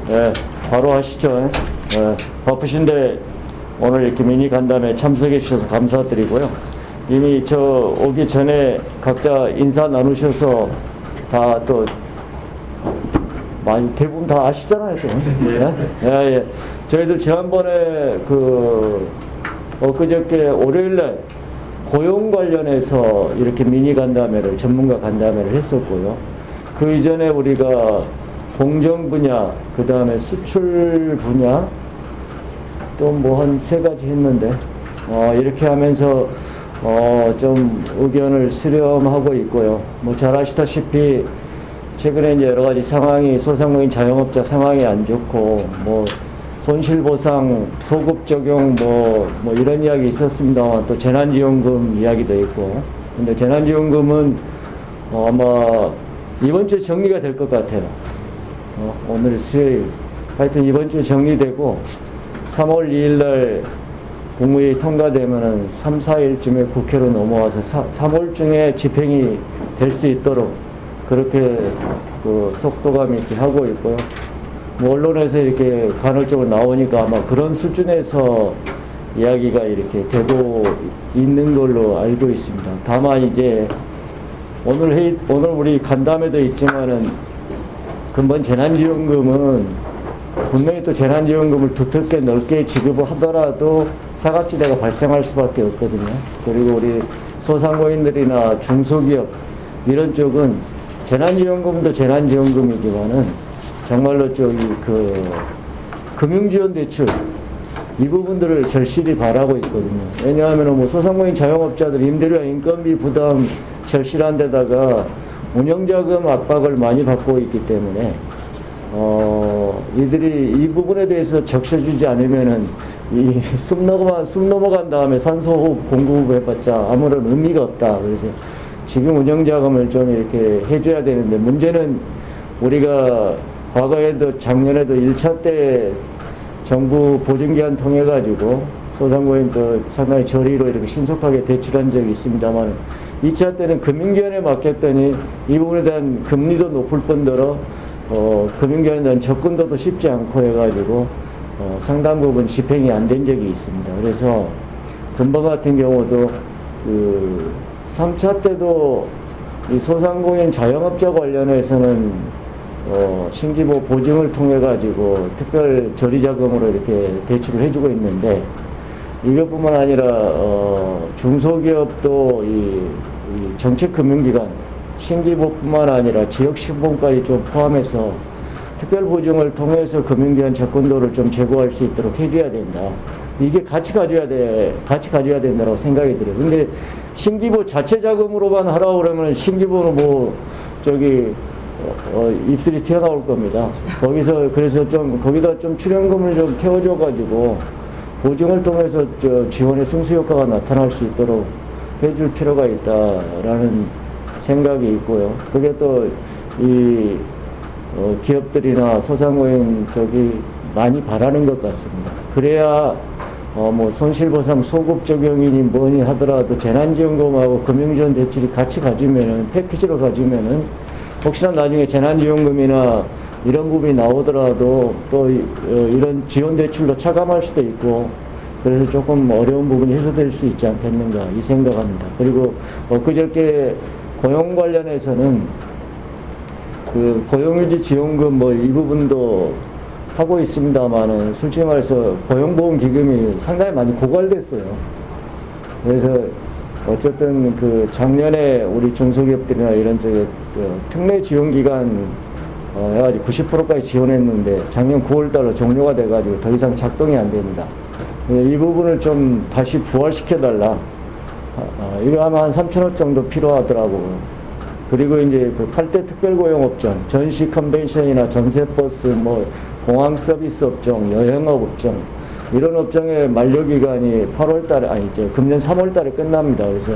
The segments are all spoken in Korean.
예, 바로 하시죠. 예, 바쁘신데 오늘 이렇게 미니 간담회 참석해 주셔서 감사드리고요. 이미 저 오기 전에 각자 인사 나누셔서 다 또 많이 대부분 다 아시잖아요. 또. 예. 저희들 지난번에 엊그저께 월요일날 고용 관련해서 이렇게 미니 간담회를 전문가 간담회를 했었고요. 그 이전에 우리가 공정 분야, 그 다음에 수출 분야, 또 뭐 한 3가지 했는데, 이렇게 하면서, 좀 의견을 수렴하고 있고요. 뭐 잘 아시다시피, 최근에 이제 여러 가지 상황이, 소상공인 자영업자 상황이 안 좋고, 뭐, 손실보상, 소급 적용, 뭐 이런 이야기 있었습니다만, 또 재난지원금 이야기도 있고, 근데 재난지원금은, 아마 이번 주에 정리가 될 것 같아요. 오늘 수요일. 하여튼 이번 주에 정리되고 3월 2일 날 국무회의 통과되면은 3, 4일쯤에 국회로 넘어와서 3월 중에 집행이 될 수 있도록 그렇게 속도감 있게 하고 있고요. 뭐 언론에서 이렇게 간헐적으로 나오니까 아마 그런 수준에서 이야기가 이렇게 되고 있는 걸로 알고 있습니다. 다만 이제 오늘 우리 간담회도 있지만은 근본 재난지원금은 분명히 또 재난지원금을 두텁게 넓게 지급을 하더라도 사각지대가 발생할 수밖에 없거든요. 그리고 우리 소상공인들이나 중소기업 이런 쪽은 재난지원금도 재난지원금이지만은 정말로 금융지원 대출 이 부분들을 절실히 바라고 있거든요. 왜냐하면 뭐 소상공인 자영업자들 임대료와 인건비 부담 절실한 데다가 운영자금 압박을 많이 받고 있기 때문에 이들이 이 부분에 대해서 적셔주지 않으면은 숨 넘어간 다음에 산소호흡 공급을 해봤자 아무런 의미가 없다. 그래서 지금 운영자금을 좀 이렇게 해줘야 되는데 문제는 우리가 과거에도 작년에도 1차 때 정부 보증기한 통해 가지고 소상공인도 상당히 저리로 이렇게 신속하게 대출한 적이 있습니다만 2차 때는 금융기관에 맡겼더니 이 부분에 대한 금리도 높을 뿐더러 금융기관에 대한 접근도도 쉽지 않고 해가지고 상당 부분 집행이 안 된 적이 있습니다. 그래서 금방 같은 경우도 3차 때도 이 소상공인 자영업자 관련해서는 신기부 보증을 통해 가지고 특별 저리자금으로 이렇게 대출을 해주고 있는데 이것뿐만 아니라 중소기업도 이 정책금융기관 신기부뿐만 아니라 지역신봉까지 좀 포함해서 특별보증을 통해서 금융기관 접근도를 좀 제고할 수 있도록 해줘야 된다. 이게 같이 가져야 된다고 생각이 들어요. 근데 신기부 자체 자금으로만 하라고 그러면 신기부는 입술이 튀어나올 겁니다. 그래서 좀 거기다 좀 출연금을 좀 태워줘가지고 보증을 통해서 지원의 승수효과가 나타날 수 있도록 해줄 필요가 있다라는 생각이 있고요. 그게 또 기업들이나 소상공인 많이 바라는 것 같습니다. 그래야 뭐 손실보상 소급 적용이니 뭐니 하더라도 재난지원금하고 금융지원 대출이 같이 가지면은 패키지로 가지면은 혹시나 나중에 재난지원금이나 이런 부분이 나오더라도 또 이런 지원 대출로 차감할 수도 있고 그래서 조금 어려운 부분이 해소될 수 있지 않겠는가 이 생각합니다. 그리고 그저께 고용 관련해서는 고용유지 지원금 이 부분도 하고 있습니다만은 솔직히 말해서 고용보험기금이 상당히 많이 고갈됐어요. 그래서 어쨌든 작년에 우리 중소기업들이나 이런 쪽에 특례 지원기간 해가지고 90%까지 지원했는데 작년 9월달로 종료가 돼가지고 더 이상 작동이 안 됩니다. 이 부분을 좀 다시 부활시켜달라. 이거 하면 한 3천억 정도 필요하더라고요. 그리고 이제 8대 특별고용업종, 전시 컨벤션이나 전세버스, 공항 서비스 업종, 여행업 업종, 이런 업종의 만료기간이 금년 3월달에 끝납니다. 그래서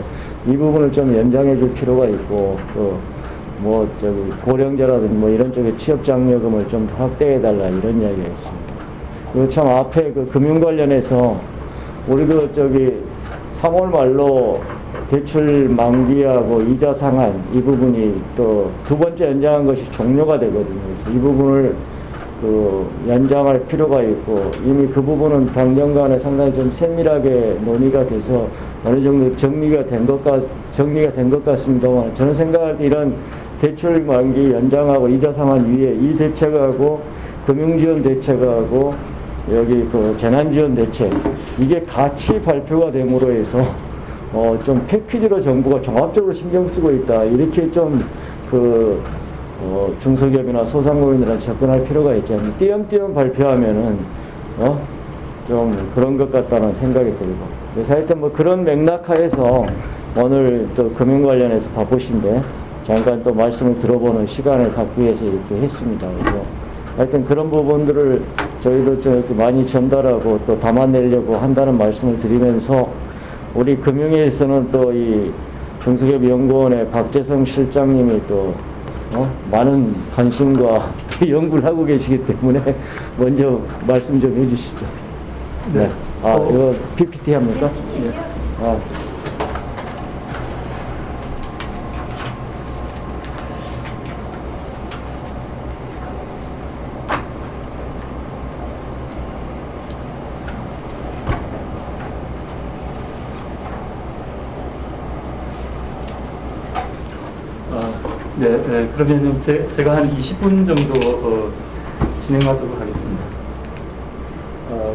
이 부분을 좀 연장해 줄 필요가 있고, 또, 고령자라든지 이런 쪽에 취업장려금을 좀 더 확대해달라, 이런 이야기가 있습니다. 그리고 참 앞에 금융 관련해서, 우리 3월 말로 대출 만기하고 이자 상한 이 부분이 또 두 번째 연장한 것이 종료가 되거든요. 그래서 이 부분을 연장할 필요가 있고, 이미 그 부분은 당정 간에 상당히 좀 세밀하게 논의가 돼서 어느 정도 정리가 된 것 같습니다만, 저는 생각할 때 이런 대출 만기 연장하고 이자 상환 위에 이 대책하고 금융지원 대책하고 여기 재난지원 대책, 이게 같이 발표가 됨으로 해서 좀 패키지로 정부가 종합적으로 신경 쓰고 있다, 이렇게 좀 중소기업이나 소상공인들은 접근할 필요가 있지 않습니까? 띄엄띄엄 발표하면은 좀 그런 것 같다는 생각이 들고, 그래서 하여튼 뭐 그런 맥락하에서 오늘 또 금융 관련해서 바쁘신데 잠깐 또 말씀을 들어보는 시간을 갖기 위해서 이렇게 했습니다. 그래서 하여튼 그런 부분들을 저희도 좀 이렇게 많이 전달하고 또 담아내려고 한다는 말씀을 드리면서, 우리 금융위에서는 또 이 중소기업연구원의 박재성 실장님이 또 많은 관심과 연구를 하고 계시기 때문에 먼저 말씀 좀 해주시죠. 네. 이거 PPT 합니까? 네. 네, 그러면은 제가 한 20분 정도 진행하도록 하겠습니다.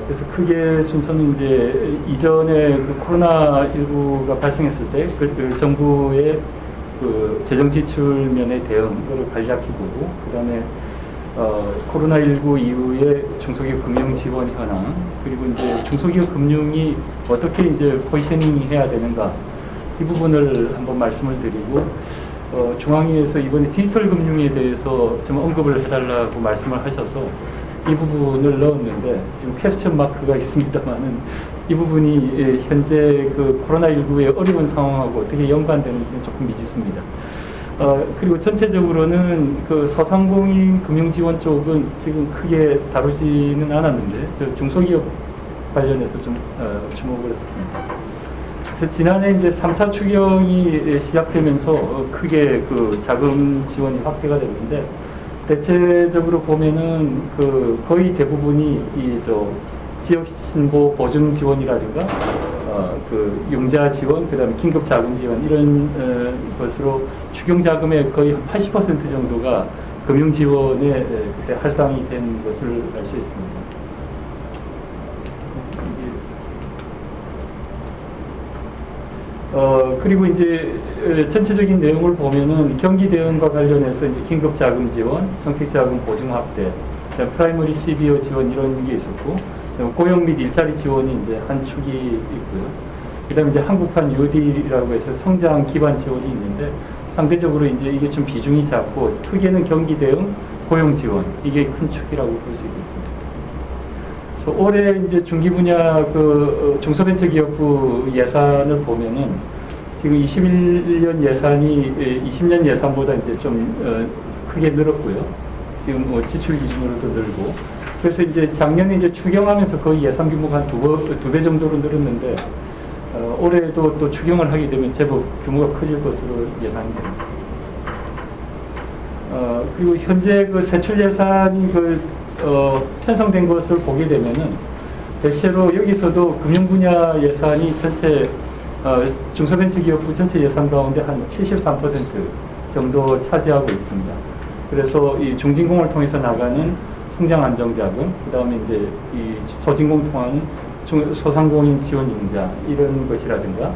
그래서 크게 순서는 이제 이전에 코로나19가 발생했을 때 정부의 재정 지출면의 대응을 간략히 보고, 그다음에 코로나19 이후에 중소기업 금융 지원 현황, 그리고 이제 중소기업 금융이 어떻게 이제 포지셔닝 해야 되는가, 이 부분을 한번 말씀을 드리고, 중앙위에서 이번에 디지털 금융에 대해서 좀 언급을 해달라고 말씀을 하셔서 이 부분을 넣었는데, 지금 퀘스천 마크가 있습니다만은 이 부분이 현재 코로나19의 어려운 상황하고 어떻게 연관되는지는 조금 미지수입니다. 그리고 전체적으로는 소상공인 금융지원 쪽은 지금 크게 다루지는 않았는데, 중소기업 관련해서 좀 주목을 했습니다. 그래서 지난해 이제 3차 추경이 시작되면서 크게 자금 지원이 확대가 됐는데, 대체적으로 보면은 거의 대부분이 지역 신보 보증 지원이라든가 융자 지원, 그다음에 긴급 자금 지원, 이런 것으로 추경 자금의 거의 한 80% 정도가 금융 지원에 할당이 된 것을 알 수 있습니다. 그리고 이제 전체적인 내용을 보면은 경기 대응과 관련해서 이제 긴급 자금 지원, 정책 자금 보증 확대, 프라이머리 CBO 지원, 이런 게 있었고, 고용 및 일자리 지원이 이제 한 축이 있고요. 그다음에 이제 한국판 뉴딜이라고 해서 성장 기반 지원이 있는데, 상대적으로 이제 이게 좀 비중이 작고, 크게는 경기 대응, 고용 지원, 이게 큰 축이라고 볼 수 있겠습니다. 올해 이제 중기 분야 중소벤처기업부 예산을 보면은 지금 21년 예산이 20년 예산보다 이제 좀 크게 늘었고요. 지금 지출 기준으로도 늘고, 그래서 이제 작년에 이제 추경하면서 거의 예산 규모가 한 두 배 정도로 늘었는데, 올해도 또 추경을 하게 되면 제법 규모가 커질 것으로 예상이 됩니다. 그리고 현재 세출 예산이 편성된 것을 보게 되면은 대체로 여기서도 금융 분야 예산이 전체 중소벤처기업부 전체 예산 가운데 한 73% 정도 차지하고 있습니다. 그래서 이 중진공을 통해서 나가는 성장 안정자금, 그다음에 이제 이 소진공 통한 소상공인 지원 융자, 이런 것이라든가,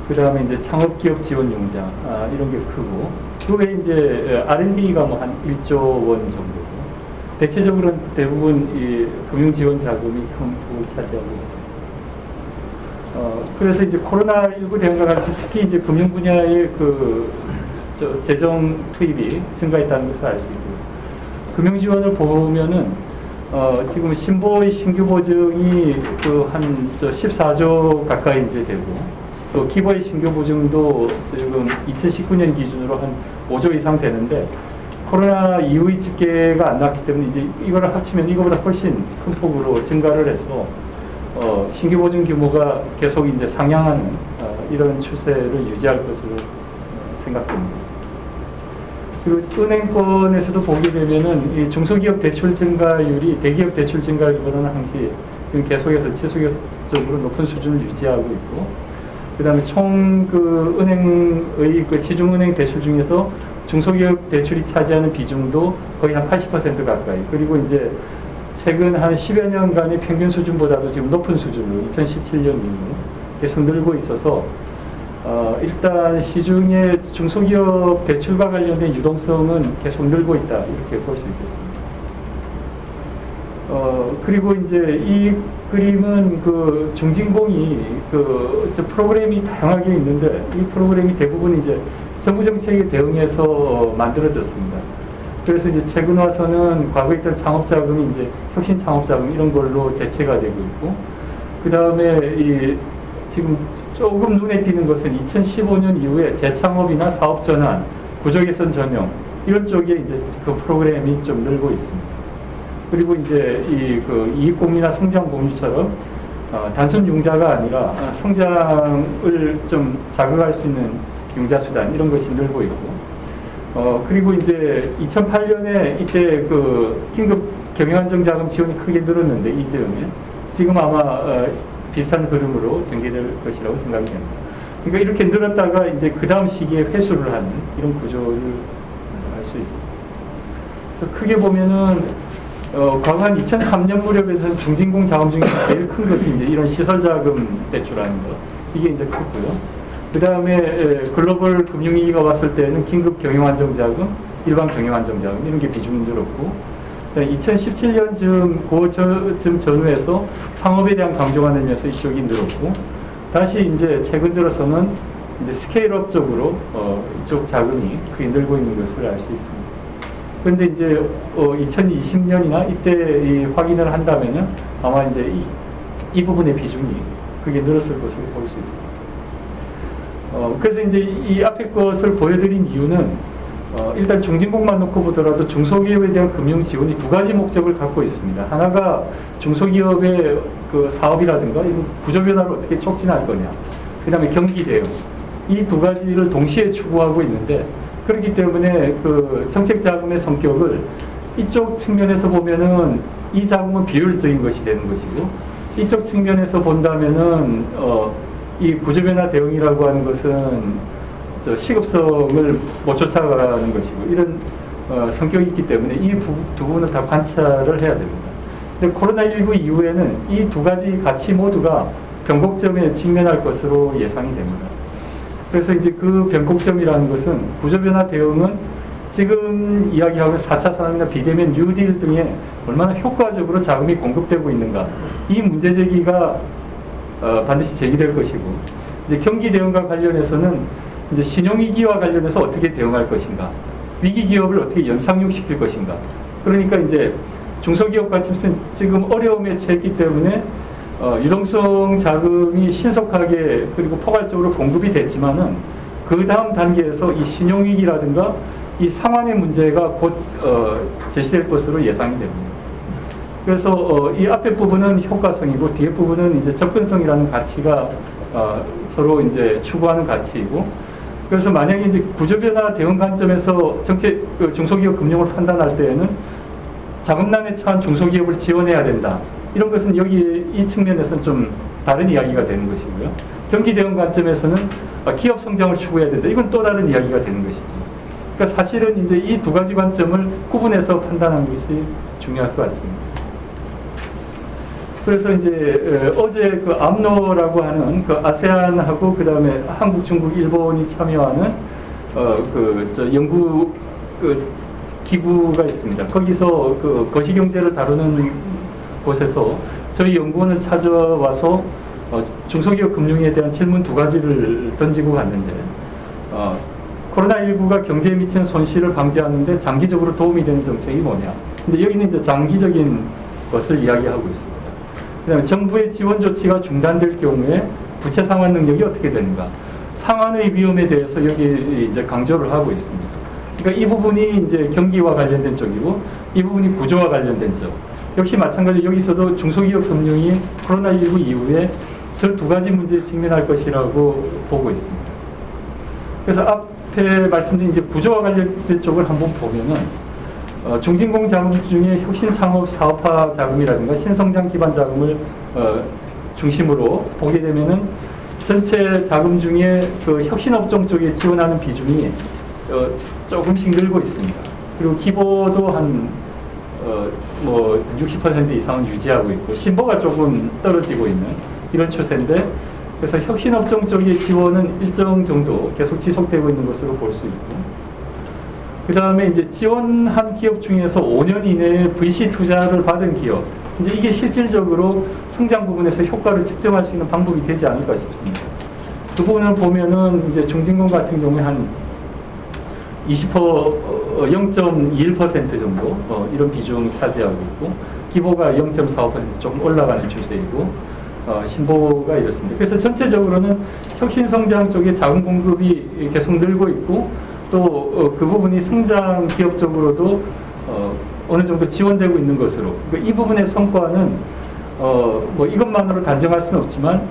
그다음에 이제 창업기업 지원 융자, 이런 게 크고, 그 외에 이제 R&D가 뭐 한 1조 원 정도. 대체적으로는 대부분 이 금융 지원 자금이 큰 부분을 차지하고 있습니다. 그래서 이제 코로나19 대응과 관련해서 특히 이제 금융 분야의 재정 투입이 증가했다는 것을 알 수 있고요. 금융 지원을 보면은 지금 신보의 신규 보증이 한 14조 가까이 이제 되고, 또 기보의 신규 보증도 지금 2019년 기준으로 한 5조 이상 되는데, 코로나 이후의 집계가 안 났기 때문에 이제 이거를 합치면 이거보다 훨씬 큰 폭으로 증가를 해서 신규 보증 규모가 계속 이제 상향하는 이런 추세를 유지할 것으로 생각됩니다. 그리고 은행권에서도 보게 되면은 이 중소기업 대출 증가율이 대기업 대출 증가율보다는 항시 지금 계속해서 지속적으로 높은 수준을 유지하고 있고, 그다음에 총 그 은행의 그 시중은행 대출 중에서 중소기업 대출이 차지하는 비중도 거의 한 80% 가까이. 그리고 이제 최근 한 10여 년간의 평균 수준보다도 지금 높은 수준으로 2017년 이후 계속 늘고 있어서 일단 시중의 중소기업 대출과 관련된 유동성은 계속 늘고 있다, 이렇게 볼 수 있겠습니다. 그리고 이제 이 그림은 그 중진공이 저 프로그램이 다양하게 있는데, 이 프로그램이 대부분 이제 정부 정책에 대응해서 만들어졌습니다. 그래서 이제 최근 와서는 과거에 있던 창업자금이 이제 혁신 창업자금 이런 걸로 대체가 되고 있고, 그 다음에 지금 조금 눈에 띄는 것은 2015년 이후에 재창업이나 사업 전환, 구조 개선 전용 이런 쪽에 이제 그 프로그램이 좀 늘고 있습니다. 그리고 이제 그 이익공유나 성장공유처럼 단순 융자가 아니라 성장을 좀 자극할 수 있는 융자 수단 이런 것이 늘고 있고, 그리고 이제 2008년에 이때 그 긴급 경영안정자금 지원이 크게 늘었는데 이 즈음에 지금 아마 비슷한 흐름으로 전개될 것이라고 생각이 됩니다. 그러니까 이렇게 늘었다가 이제 그 다음 시기에 회수를 하는 이런 구조를 알 수 있습니다. 그래서 크게 보면은 과거 한 2003년 무렵에서는 중진공 자금 중에서 제일 큰 것이 이제 이런 시설자금 대출하는 것, 이게 이제 컸고요. 그 다음에 글로벌 금융위기가 왔을 때는 긴급 경영안정자금, 일반 경영안정자금 이런 게 비중이 늘었고, 2017년쯤 그쯤 전후에서 상업에 대한 강조가 늘면서 이쪽이 늘었고, 다시 이제 최근 들어서는 이제 스케일업 쪽으로 이쪽 자금이 크게 늘고 있는 것을 알 수 있습니다. 그런데 이제 2020년이나 이때 확인을 한다면은 아마 이제 이 부분의 비중이 크게 늘었을 것으로 볼 수 있습니다. 그래서 이제 이 앞에 것을 보여드린 이유는 일단 중진공만 놓고 보더라도 중소기업에 대한 금융 지원이 두 가지 목적을 갖고 있습니다. 하나가 중소기업의 그 사업이라든가 구조 변화를 어떻게 촉진할 거냐, 그 다음에 경기 대응, 이 두 가지를 동시에 추구하고 있는데, 그렇기 때문에 그 정책 자금의 성격을 이쪽 측면에서 보면은 이 자금은 비효율적인 것이 되는 것이고, 이쪽 측면에서 본다면은 이 구조 변화 대응이라고 하는 것은 시급성을 못 쫓아가는 것이고, 이런 성격이 있기 때문에 이 두 부분을 다 관찰을 해야 됩니다. 근데 코로나19 이후에는 이 두 가지 가치 모두가 변곡점에 직면할 것으로 예상이 됩니다. 그래서 이제 그 변곡점이라는 것은 구조변화 대응은 지금 이야기하고 4차 산업이나 비대면 뉴딜 등에 얼마나 효과적으로 자금이 공급되고 있는가, 이 문제 제기가 반드시 제기될 것이고, 이제 경기 대응과 관련해서는 이제 신용위기와 관련해서 어떻게 대응할 것인가, 위기 기업을 어떻게 연착륙시킬 것인가. 그러니까 이제 중소기업 관점에서는 지금 어려움에 처했기 때문에 유동성 자금이 신속하게 그리고 포괄적으로 공급이 됐지만은 그 다음 단계에서 이 신용위기라든가 이 상환의 문제가 곧 제시될 것으로 예상이 됩니다. 그래서 이 앞에 부분은 효과성이고 뒤에 부분은 이제 접근성이라는 가치가 서로 이제 추구하는 가치이고, 그래서 만약에 이제 구조변화 대응 관점에서 중소기업 금융을 판단할 때에는 자금난에 처한 중소기업을 지원해야 된다, 이런 것은 여기 이 측면에서는 좀 다른 이야기가 되는 것이고요. 경기 대응 관점에서는 기업 성장을 추구해야 된다, 이건 또 다른 이야기가 되는 것이죠. 그러니까 사실은 이제 이 두 가지 관점을 구분해서 판단하는 것이 중요할 것 같습니다. 그래서 이제 어제 그 암노라고 하는 그 아세안하고 그 다음에 한국, 중국, 일본이 참여하는 연구 기구가 있습니다. 거기서 그 거시경제를 다루는 곳에서 저희 연구원을 찾아와서 중소기업 금융에 대한 질문 두 가지를 던지고 갔는데, 코로나19가 경제에 미치는 손실을 방지하는 데 장기적으로 도움이 되는 정책이 뭐냐. 근데 여기는 이제 장기적인 것을 이야기하고 있습니다. 그 다음에 정부의 지원 조치가 중단될 경우에 부채 상환 능력이 어떻게 되는가. 상환의 위험에 대해서 여기 이제 강조를 하고 있습니다. 그러니까 이 부분이 이제 경기와 관련된 쪽이고, 이 부분이 구조와 관련된 쪽. 역시 마찬가지로 여기서도 중소기업 금융이 코로나19 이후에 저 두 가지 문제에 직면할 것이라고 보고 있습니다. 그래서 앞에 말씀드린 이제 구조와 관련된 쪽을 한번 보면은 중진공 자금 중에 혁신 창업 사업화 자금이라든가 신성장 기반 자금을 중심으로 보게 되면은 전체 자금 중에 그 혁신업종 쪽에 지원하는 비중이 조금씩 늘고 있습니다. 그리고 기보도 한 뭐 60% 이상은 유지하고 있고 신보가 조금 떨어지고 있는 이런 추세인데, 그래서 혁신업종 쪽의 지원은 일정 정도 계속 지속되고 있는 것으로 볼 수 있고, 그 다음에 이제 지원한 기업 중에서 5년 이내에 VC 투자를 받은 기업, 이제 이게 실질적으로 성장 부분에서 효과를 측정할 수 있는 방법이 되지 않을까 싶습니다. 그 부분을 보면은 이제 중진공 같은 경우에 한 0.21% 정도 이런 비중을 차지하고 있고, 기보가 0.45% 조금 올라가는 추세이고, 신보가 이렇습니다. 그래서 전체적으로는 혁신 성장 쪽에 자금 공급이 계속 늘고 있고, 또 그 부분이 성장 기업 쪽으로도 어느 정도 지원되고 있는 것으로, 이 부분의 성과는 뭐 이것만으로 단정할 수는 없지만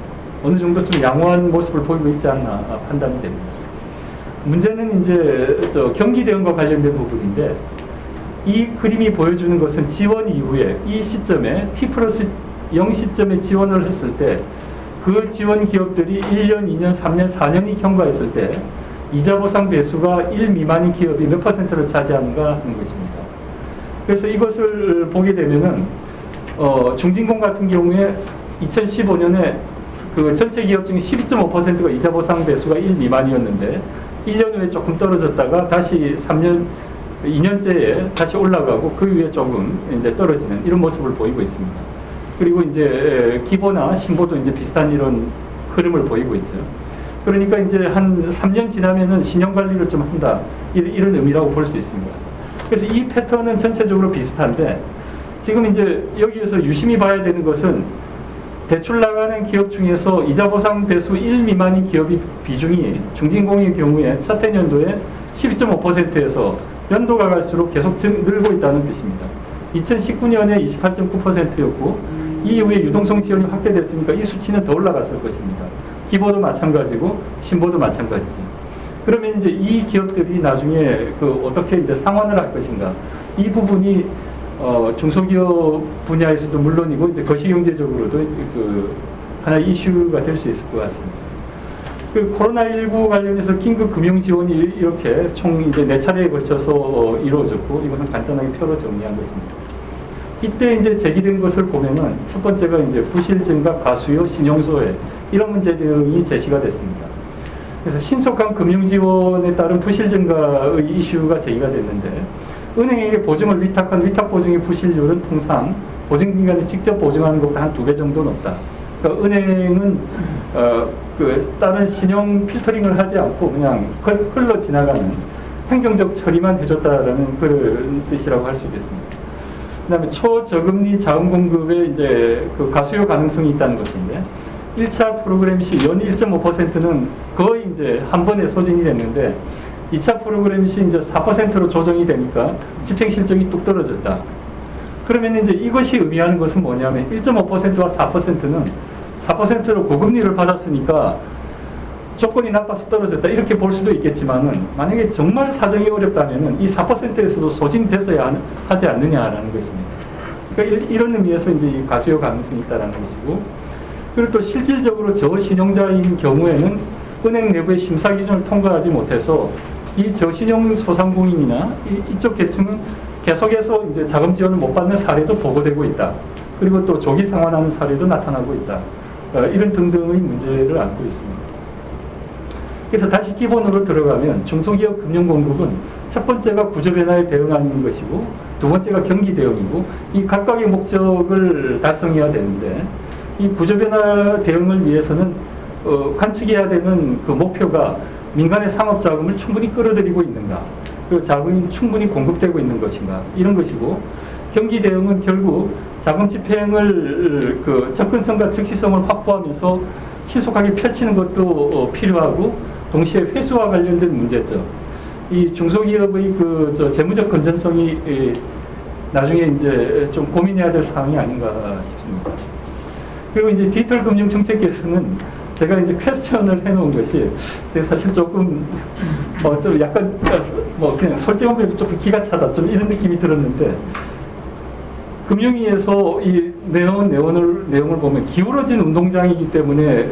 어느 정도 좀 양호한 모습을 보이고 있지 않나 판단이 됩니다. 문제는 이제 경기 대응과 관련된 부분인데, 이 그림이 보여주는 것은 지원 이후에 이 시점에 T+0 시점에 지원을 했을 때 그 지원 기업들이 1년, 2년, 3년, 4년이 경과했을 때 이자 보상 배수가 1 미만인 기업이 몇 %를 차지하는가 하는 것입니다. 그래서 이것을 보게 되면은 중진공 같은 경우에 2015년에 그 전체 기업 중에 12.5%가 이자 보상 배수가 1 미만이었는데 1년 후에 조금 떨어졌다가 다시 2년째에 다시 올라가고 그 위에 조금 이제 떨어지는 이런 모습을 보이고 있습니다. 그리고 이제 기보나 신보도 이제 비슷한 이런 흐름을 보이고 있죠. 그러니까 이제 한 3년 지나면은 신용 관리를 좀 한다, 이런 의미라고 볼 수 있습니다. 그래서 이 패턴은 전체적으로 비슷한데, 지금 이제 여기에서 유심히 봐야 되는 것은 대출 나가는 기업 중에서 이자 보상 배수 1 미만인 기업이 비중이 중진공의 경우에 첫 해년도에 12.5%에서 연도가 갈수록 계속 늘고 있다는 뜻입니다. 2019년에 28.9%였고 이후에 유동성 지원이 확대됐으니까 이 수치는 더 올라갔을 것입니다. 기보도 마찬가지고 신보도 마찬가지죠. 그러면 이제 이 기업들이 나중에 어떻게 이제 상환을 할 것인가, 이 부분이 중소기업 분야에서도 물론이고 이제 거시경제적으로도 하나의 이슈가 될 수 있을 것 같습니다. 코로나19 관련해서 긴급 금융 지원이 이렇게 총 이제 4차례에 걸쳐서 이루어졌고, 이것은 간단하게 표로 정리한 것입니다. 이때 이제 제기된 것을 보면은 첫 번째가 이제 부실 증가, 과수요, 신용 소외 이런 문제 등이 제시가 됐습니다. 그래서 신속한 금융 지원에 따른 부실 증가의 이슈가 제기가 됐는데, 은행에게 보증을 위탁한 위탁 보증의 부실률은 통상 보증기관이 직접 보증하는 것보다 한 2배 정도 높다. 그러니까 은행은 다른 신용 필터링을 하지 않고 그냥 흘러 지나가는 행정적 처리만 해줬다라는 그런 뜻이라고 할 수 있겠습니다. 그다음에 초저금리 자금 공급에 이제 가수요 가능성이 있다는 것인데, 1차 프로그램 시 연 1.5%는 거의 이제 한 번에 소진이 됐는데, 2차 프로그램 시 이제 4%로 조정이 되니까 집행 실적이 뚝 떨어졌다. 그러면 이제 이것이 의미하는 것은 뭐냐면 1.5%와 4%는 4%로 고금리를 받았으니까 조건이 나빠서 떨어졌다, 이렇게 볼 수도 있겠지만은, 만약에 정말 사정이 어렵다면은 이 4%에서도 소진됐어야 하지 않느냐라는 것입니다. 그러니까 이런 의미에서 이제 가수요 가능성이 있다라는 것이고, 그리고 또 실질적으로 저신용자인 경우에는 은행 내부의 심사 기준을 통과하지 못해서 이 저신용 소상공인이나 이쪽 계층은 계속해서 이제 자금 지원을 못 받는 사례도 보고되고 있다. 그리고 또 조기 상환하는 사례도 나타나고 있다. 이런 등등의 문제를 안고 있습니다. 그래서 다시 기본으로 들어가면 중소기업 금융 공급은 첫 번째가 구조 변화에 대응하는 것이고, 두 번째가 경기 대응이고, 이 각각의 목적을 달성해야 되는데, 이 구조 변화 대응을 위해서는 관측해야 되는 그 목표가 민간의 상업 자금을 충분히 끌어들이고 있는가, 그리고 자금이 충분히 공급되고 있는 것인가, 이런 것이고, 경기 대응은 결국 자금 집행을 접근성과 즉시성을 확보하면서 신속하게 펼치는 것도 필요하고, 동시에 회수와 관련된 문제죠. 이 중소기업의 재무적 건전성이 나중에 이제 좀 고민해야 될 사항이 아닌가 싶습니다. 그리고 이제 디지털 금융 정책에서는 제가 이제 퀘스천을 해놓은 것이 제가 사실 조금 좀 약간 그냥 솔직하면 조금 기가 차다 좀 이런 느낌이 들었는데 금융위에서 이 내용을 보면 기울어진 운동장이기 때문에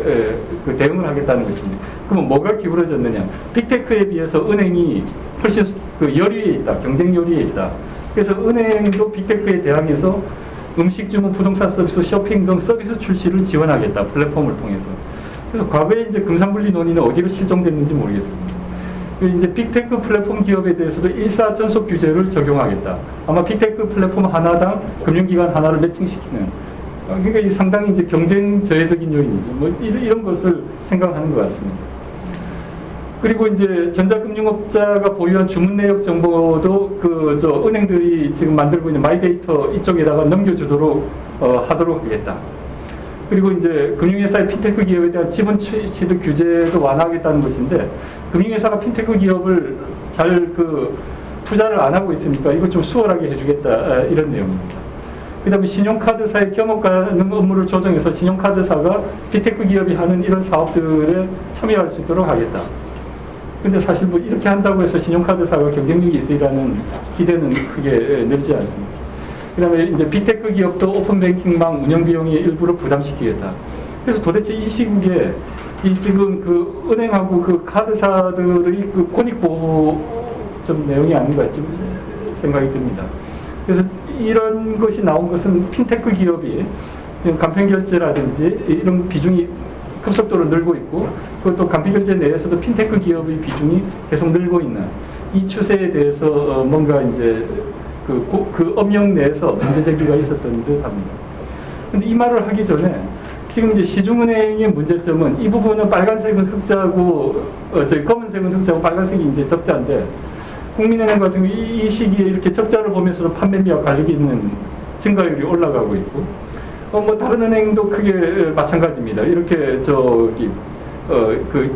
그 대응을 하겠다는 것입니다. 그러면 뭐가 기울어졌느냐? 빅테크에 비해서 은행이 훨씬 그 열위에 있다, 경쟁 열위에 있다. 그래서 은행도 빅테크에 대항해서 음식 주문, 부동산 서비스, 쇼핑 등 서비스 출시를 지원하겠다, 플랫폼을 통해서. 그래서 과거에 이제 금산분리 논의는 어디로 실종됐는지 모르겠습니다. 이제 빅테크 플랫폼 기업에 대해서도 일사전속 규제를 적용하겠다. 아마 빅테크 플랫폼 하나당 금융기관 하나를 매칭시키는. 그러니까 이 상당히 이제 경쟁 저해적인 요인이죠. 뭐 이런 것을 생각하는 것 같습니다. 그리고 이제 전자금융업자가 보유한 주문 내역 정보도 은행들이 지금 만들고 있는 마이데이터 이쪽에다가 넘겨주도록 하도록 하겠다. 그리고 이제 금융회사의 핀테크 기업에 대한 지분 취득 규제도 완화하겠다는 것인데 금융회사가 핀테크 기업을 잘 투자를 안 하고 있으니까 이거 좀 수월하게 해주겠다 이런 내용입니다. 그 다음에 신용카드사의 겸업 가능 업무를 조정해서 신용카드사가 핀테크 기업이 하는 이런 사업들에 참여할 수 있도록 하겠다. 근데 사실 뭐 이렇게 한다고 해서 신용카드사가 경쟁력이 있으리라는 기대는 크게 늘지 않습니다. 그 다음에 이제 빅테크 기업도 오픈뱅킹망 운영 비용의 일부를 부담시키겠다. 그래서 도대체 이 시국에 지금 은행하고 카드사들의 권익보호 좀 내용이 아닌가 좀 생각이 듭니다. 그래서 이런 것이 나온 것은 핀테크 기업이 지금 간편결제라든지 이런 비중이 급속도로 늘고 있고 그것도 간편결제 내에서도 핀테크 기업의 비중이 계속 늘고 있는 이 추세에 대해서 뭔가 이제 그 업령 내에서 문제 제기가 있었던 듯 합니다. 근데 이 말을 하기 전에 지금 이제 시중은행의 문제점은 이 부분은 빨간색은 흑자고 검은색은 흑자고 빨간색이 이제 적자인데 국민은행 같은 경우 이 시기에 이렇게 적자를 보면서도 판매비와 관리비는 증가율이 올라가고 있고 뭐 다른 은행도 크게 마찬가지입니다. 이렇게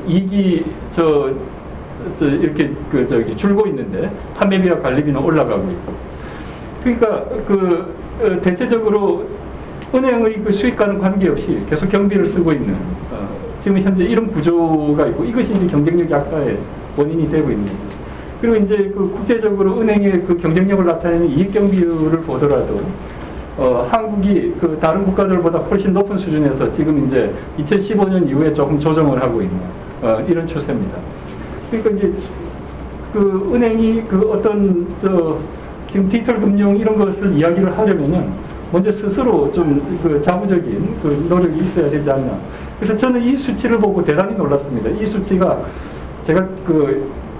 이익이 이렇게 줄고 있는데 판매비와 관리비는 올라가고 있고 그러니까 대체적으로 은행의 수익과는 관계없이 계속 경비를 쓰고 있는 지금 현재 이런 구조가 있고 이것이 이제 경쟁력 약화의 원인이 되고 있는 거죠. 그리고 이제 국제적으로 은행의 경쟁력을 나타내는 이익경 비율을 보더라도 한국이 다른 국가들보다 훨씬 높은 수준에서 지금 이제 2015년 이후에 조금 조정을 하고 있는 이런 추세입니다. 그러니까 이제 은행이 어떤 지금 디지털 금융 이런 것을 이야기를 하려면은 먼저 스스로 좀 자부적인 노력이 있어야 되지 않나. 그래서 저는 이 수치를 보고 대단히 놀랐습니다. 이 수치가 제가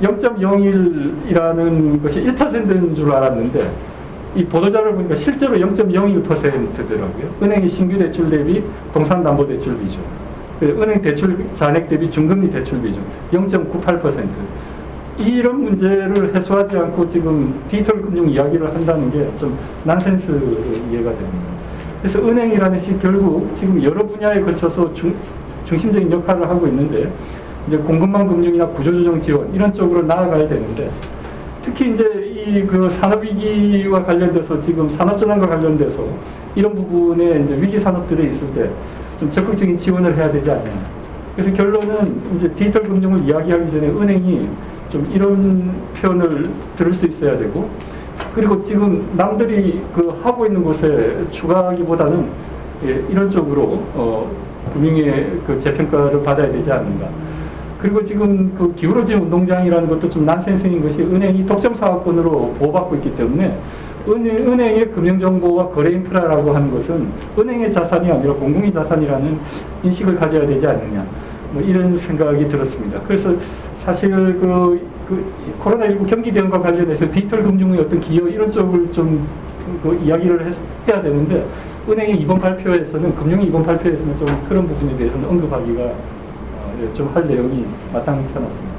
0.01이라는 것이 1%인 줄 알았는데 이 보도자를 보니까 실제로 0.01%더라고요. 은행의 신규 대출 대비 동산담보대출 비중, 은행 대출 잔액 대비 중금리 대출 비중 0.98%. 이런 문제를 해소하지 않고 지금 디지털 금융 이야기를 한다는 게 좀 난센스 이해가 됩니다. 그래서 은행이라는 것이 결국 지금 여러 분야에 걸쳐서 중심적인 역할을 하고 있는데 이제 공급망 금융이나 구조조정 지원 이런 쪽으로 나아가야 되는데 특히 이제 이 산업위기와 관련돼서 지금 산업전환과 관련돼서 이런 부분에 이제 위기 산업들에 있을 때 좀 적극적인 지원을 해야 되지 않냐. 그래서 결론은 이제 디지털 금융을 이야기하기 전에 은행이 좀 이런 표현을 들을 수 있어야 되고 그리고 지금 남들이 하고 있는 곳에 추가하기보다는 이런 쪽으로 금융의 재평가를 받아야 되지 않는가. 그리고 지금 기울어진 운동장이라는 것도 좀 난센스인 것이 은행이 독점사업권으로 보호받고 있기 때문에 은행의 금융정보와 거래 인프라라고 하는 것은 은행의 자산이 아니라 공공의 자산이라는 인식을 가져야 되지 않느냐. 뭐 이런 생각이 들었습니다. 그래서 사실 코로나19 경기 대응과 관련해서 디지털 금융의 어떤 기여 이런 쪽을 좀 이야기를 해야 되는데 은행의 이번 발표에서는 금융의 이번 발표에서는 좀 그런 부분에 대해서는 언급하기가 좀 할 내용이 마땅치 않았습니다.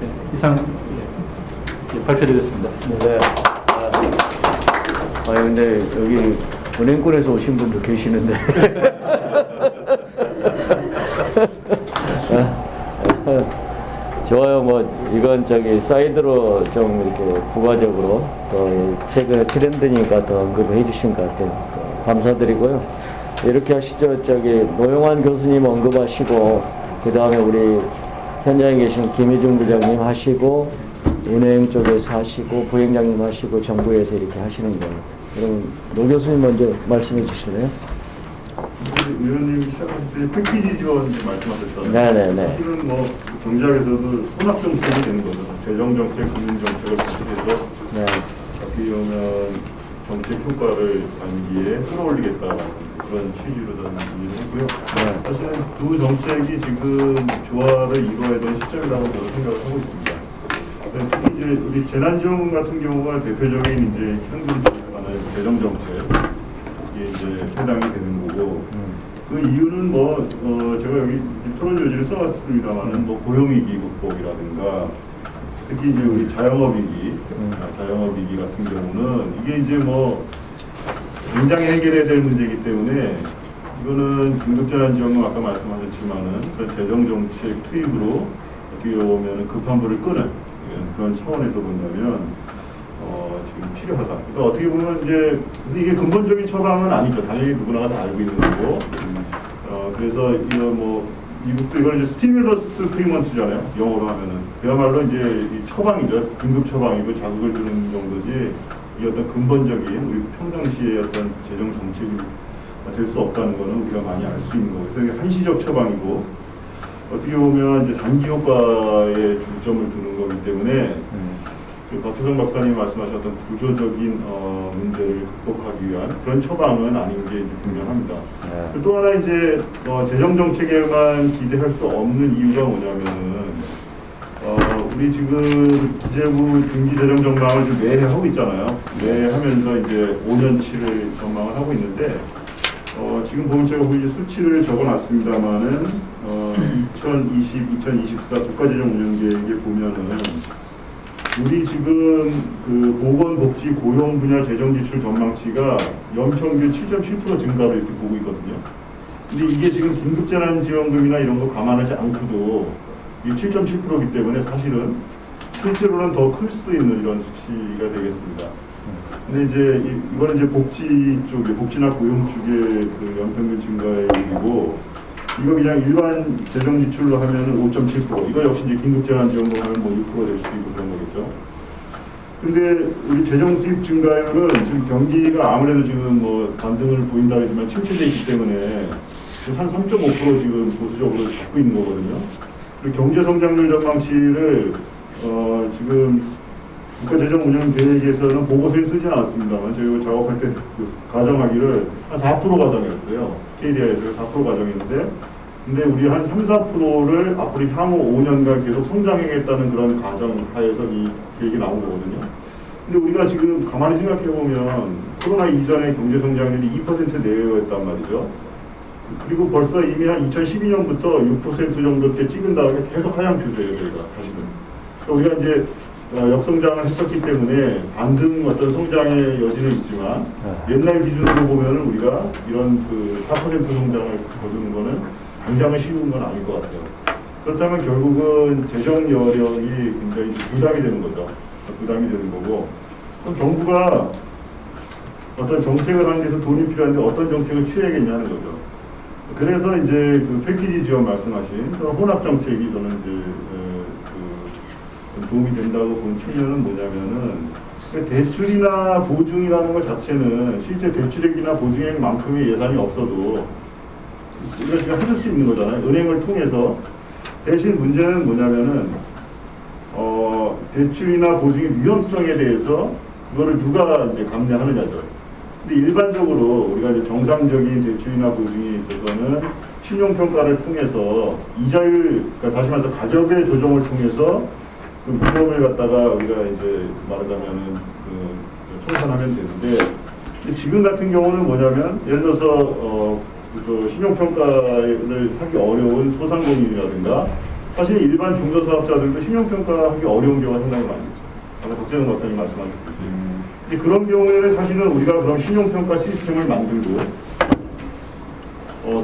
네, 이상 발표드렸습니다. 네. 근데 여기 은행권에서 오신 분도 계시는데. 좋아요. 뭐 이건 사이드로 좀 이렇게 부가적으로 또 최근의 트렌드니까 더 언급을 해주신 것 같아요. 감사드리고요. 이렇게 하시죠. 노영환 교수님 언급하시고 그 다음에 우리 현장에 계신 김희중 부장님 하시고, 은행 쪽에서 하시고, 부행장님 하시고, 정부에서 이렇게 하시는 거예요. 그럼 노 교수님 먼저 말씀해 주실래요? 의원님이 시작하실 때 패키지 지원 말씀하셨잖아요. 네네네. 사실은 뭐 경제학에서도 혼합 정책이 되는 거죠. 재정 정책, 금융 정책을 같이 해서 네. 어떻게 보면 정책 효과를 단기에 끌어올리겠다라는 그런 취지로 저는 이해를 했고요. 네. 사실은 두 정책이 지금 조화를 이루어야 되는 시점이라고 저는 생각을 하고 있습니다. 특히 이제 우리 재난지원금 같은 경우가 대표적인 이제 현금 지원하는 재정 정책이 이제 해당이 되는 거고. 그 이유는 뭐 제가 여기 토론 요지를 써왔습니다만은 뭐 고용위기 극복이라든가 특히 이제 우리 자영업위기 같은 경우는 이게 이제 뭐 당장 해결해야 될 문제이기 때문에 이거는 긴급재난지원금 아까 말씀하셨지만은 그런 재정정책 투입으로 어떻게 보면 급한 불을 끄는 그런 차원에서 본다면 지금 필요하다. 그러니까 어떻게 보면 이제 이게 근본적인 처방은 아니죠. 당연히 누구나가 다 알고 있는 거고. 그래서 이거 뭐 미국도 이걸 이제 스티뮬러스 페이먼트잖아요. 영어로 하면은 그야말로 이제 이 처방이죠. 긴급 처방이고 자극을 주는 정도지. 이 어떤 근본적인 우리 평상시에 어떤 재정 정책이 될 수 없다는 거는 우리가 많이 알 수 있는 거고. 그래서 이게 한시적 처방이고 어떻게 보면 이제 단기 효과에 중점을 두는 거기 때문에. 박수성 박사님 말씀하셨던 구조적인 문제를 극복하기 위한 그런 처방은 아닌 게 이제 분명합니다. 네. 또 하나 이제 재정 정책에만 기대할 수 없는 이유가 뭐냐면은 우리 지금 기재부 중기 재정 전망을 지금 매해 하고 있잖아요. 매해 하면서 이제 5년치를 전망을 하고 있는데 지금 보면 제가 이제 수치를 적어놨습니다만은 2020, 2024 국가재정 운영계획에 보면은. 우리 지금 그 보건복지 고용 분야 재정 지출 전망치가 연평균 7.7% 증가로 이렇게 보고 있거든요. 근데 이게 지금 긴급재난지원금이나 이런 거 감안하지 않고도 이 7.7%이기 때문에 사실은 실제로는 더 클 수도 있는 이런 수치가 되겠습니다. 근데 이제 이거는 이제 복지 쪽에 복지나 고용 쪽의 그 연평균 증가의 얘기고. 이거 그냥 일반 재정 지출로 하면은 5.7%. 이거 역시 이제 긴급재난지원금 하면 뭐 6% 될 수도 있고 그런 거겠죠. 근데 우리 재정 수입 증가율은 지금 경기가 아무래도 지금 뭐 반등을 보인다 하지만 침체되어 있기 때문에 한 3.5% 지금 보수적으로 잡고 있는 거거든요. 그리고 경제 성장률 전망치를 지금 국가재정운영계획에서는 보고서에 쓰지 않았습니다만 저희가 작업할 때 그 가정하기를 한 4% 가정했어요. KDI에서 4% 가정했는데 근데 우리 한 3, 4%를 앞으로 향후 5년간 계속 성장하겠다는 그런 가정 하에서 이 계획이 나온 거거든요. 근데 우리가 지금 가만히 생각해 보면 코로나 이전의 경제 성장률이 2% 내외였단 말이죠. 그리고 벌써 이미 한 2012년부터 6% 정도 이렇게 찍은 다음에 계속 하향 추세예요, 저희가 사실은. 그러니까 우리가 이제 역성장을 했었기 때문에 반등 어떤 성장의 여지는 있지만 옛날 기준으로 보면은 우리가 이런 그 4% 성장을 거두는 거는 당장은 쉬운 건 아닐 것 같아요. 그렇다면 결국은 재정 여력이 굉장히 부담이 되는 거죠. 부담이 되는 거고 그럼 정부가 어떤 정책을 하는 데서 돈이 필요한데 어떤 정책을 취해야겠냐는 거죠. 그래서 이제 그 패키지 지원 말씀하신 혼합 정책이 저는 이제 도움이 된다고 본 측면은 뭐냐면은 대출이나 보증이라는 것 자체는 실제 대출액이나 보증액만큼의 예산이 없어도 우리가 지금 해줄 수 있는 거잖아요. 은행을 통해서. 대신 문제는 뭐냐면은 대출이나 보증의 위험성에 대해서 그거를 누가 이제 감내하느냐죠. 근데 일반적으로 우리가 이제 정상적인 대출이나 보증에 있어서는 신용평가를 통해서 이자율, 그러니까 다시 말해서 가격의 조정을 통해서 그 위험을 갖다가 우리가 이제 말하자면은 그 청산하면 되는데 지금 같은 경우는 뭐냐면 예를 들어서 신용평가를 하기 어려운 소상공인이라든가 사실 일반 중소사업자들도 신용평가하기 어려운 경우가 상당히 많이 있죠. 아까 박재정 박사님 말씀하셨듯이 이제 그런 경우에는 사실은 우리가 그럼 신용평가 시스템을 만들고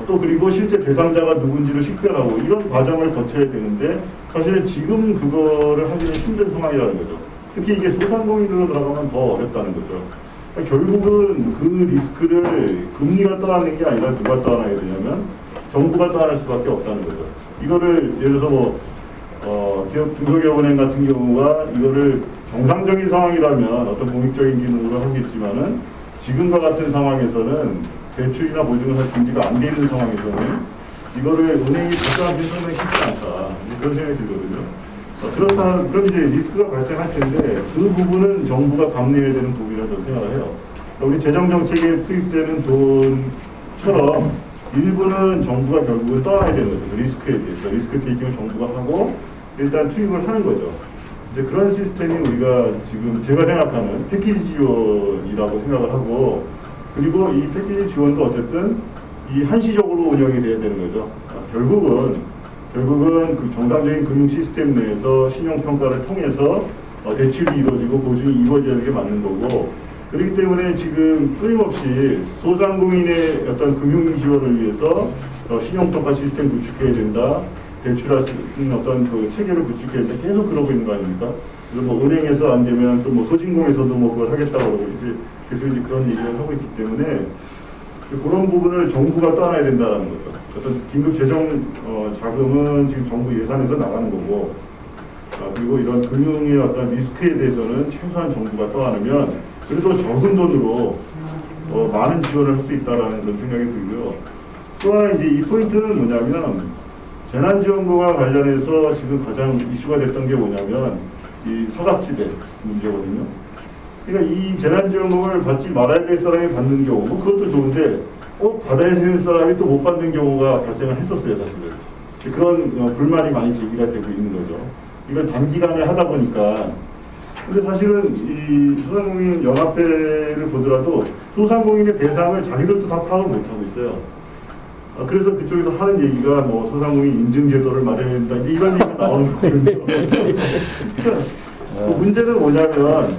또 그리고 실제 대상자가 누군지를 식별하고 이런 과정을 거쳐야 되는데 사실은 지금 그거를 하기는 힘든 상황이라는 거죠. 특히 이게 소상공인으로 들어가면 더 어렵다는 거죠. 그러니까 결국은 그 리스크를 금리가 떠안는 게 아니라 누가 떠안아야 되냐면 정부가 떠안을 수밖에 없다는 거죠. 이거를 예를 들어서 뭐 중소기업은행 같은 경우가 이거를 정상적인 상황이라면 어떤 공익적인 기능으로 하겠지만은 지금과 같은 상황에서는 대출이나 보증을 할 준비가 안 돼 있는 상황에서는 이거를 은행이 결정하기 상당히 쉽지 않다. 그런 생각이 들거든요. 그렇다, 그럼 이제 리스크가 발생할 텐데 그 부분은 정부가 감내해야 되는 부분이라고 저는 생각을 해요. 우리 재정정책에 투입되는 돈처럼 일부는 정부가 결국은 떠나야 되는 거죠. 리스크에 대해서. 리스크 테이킹을 정부가 하고 일단 투입을 하는 거죠. 이제 그런 시스템이 우리가 지금 제가 생각하는 패키지 지원이라고 생각을 하고, 그리고 이 패키지 지원도 어쨌든 이 한시적으로 운영이 돼야 되는 거죠. 결국은 그 정상적인 금융 시스템 내에서 신용평가를 통해서 대출이 이루어지고 보증이 이루어지는 게 맞는 거고, 그렇기 때문에 지금 끊임없이 소상공인의 어떤 금융 지원을 위해서 신용평가 시스템 구축해야 된다, 대출할 수 있는 어떤 그 체계를 구축해야 된다, 계속 그러고 있는 거 아닙니까? 그래서 뭐 은행에서 안 되면 또 뭐 소진공에서도 뭐 그걸 하겠다고 그러고 이제 계속 이제 그런 얘기를 하고 있기 때문에 그런 부분을 정부가 떠나야 된다는 거죠. 어떤 긴급 재정 자금은 지금 정부 예산에서 나가는 거고, 그리고 이런 금융의 어떤 리스크에 대해서는 최소한 정부가 떠안으면 그래도 적은 돈으로 많은 지원을 할 수 있다라는 그런 생각이 들고요. 또 하나 이제 이 포인트는 뭐냐면 재난지원금과 관련해서 지금 가장 이슈가 됐던 게 뭐냐면 이 서각지대 문제거든요. 그러니까 이 재난지원금을 받지 말아야 될 사람이 받는 경우, 뭐 그것도 좋은데 꼭 받아야 되는 사람이 또 못 받는 경우가 발생을 했었어요, 사실은. 그런 불만이 많이 제기가 되고 있는 거죠. 이걸 단기간에 하다 보니까. 근데 사실은 이 소상공인 연합회를 보더라도 소상공인의 대상을 자기들도 다 파악을 못하고 있어요. 그래서 그쪽에서 하는 얘기가 뭐 소상공인 인증제도를 마련해야 된다, 이런 얘기가 나오는 거거든요. 그러니까 그 문제는 뭐냐면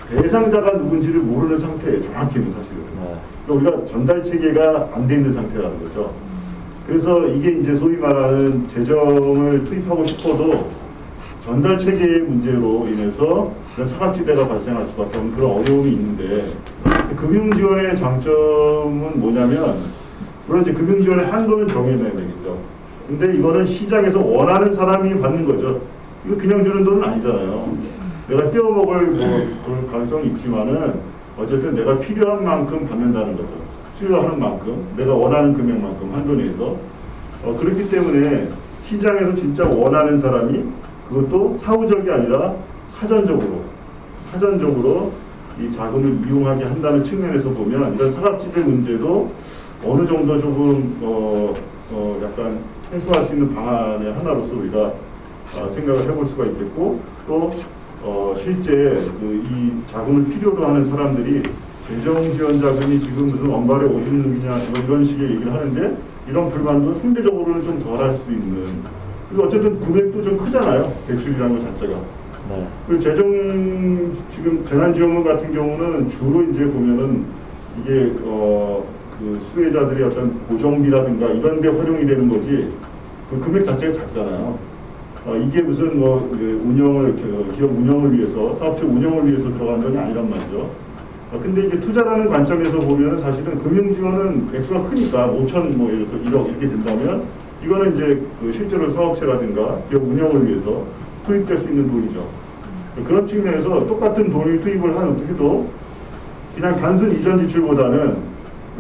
대상자가 누군지를 모르는 상태예요, 정확히는 사실은. 그러니까 우리가 전달 체계가 안 돼 있는 상태라는 거죠. 그래서 이게 이제 소위 말하는 재정을 투입하고 싶어도 전달 체계의 문제로 인해서 그런 사각지대가 발생할 수밖에 없는 그런 어려움이 있는데, 금융지원의 장점은 뭐냐면, 물론 이제 금융지원의 한도는 정해놔야 되겠죠. 근데 이거는 시장에서 원하는 사람이 받는 거죠. 이거 그냥 주는 돈은 아니잖아요. 내가 떼어먹을 뭐 가능성이 있지만은 어쨌든 내가 필요한 만큼 받는다는 거죠. 수요하는 만큼, 내가 원하는 금액만큼 한도 내에서. 그렇기 때문에 시장에서 진짜 원하는 사람이 그것도 사후적이 아니라 사전적으로 이 자금을 이용하게 한다는 측면에서 보면 이런 사각지대 문제도 어느 정도 조금 약간 해소할 수 있는 방안의 하나로서 우리가 생각을 해볼 수가 있겠고, 또 실제 이 자금을 필요로 하는 사람들이 재정 지원 자금이 지금 무슨 원발에 오줌 누기냐 이런 식의 얘기를 하는데, 이런 불만도 상대적으로는 좀 덜 할 수 있는. 그리고 어쨌든 금액도 좀 크잖아요, 대출이라는 것 자체가. 네. 그리고 지금 재난지원금 같은 경우는 주로 이제 보면은 이게 그 수혜자들의 어떤 고정비라든가 이런 데 활용이 되는 거지, 그 금액 자체가 작잖아요. 이게 무슨 뭐 기업 운영을 위해서, 사업체 운영을 위해서 들어간 돈이 아니란 말이죠. 근데 이제 투자라는 관점에서 보면 사실은 금융지원은 액수가 크니까 5천 뭐 예를 들어서 1억 이렇게 된다면 이거는 이제 그 실제로 사업체라든가 기업 운영을 위해서 투입될 수 있는 돈이죠. 그런 측면에서 똑같은 돈을 투입을 해도 그냥 단순 이전 지출보다는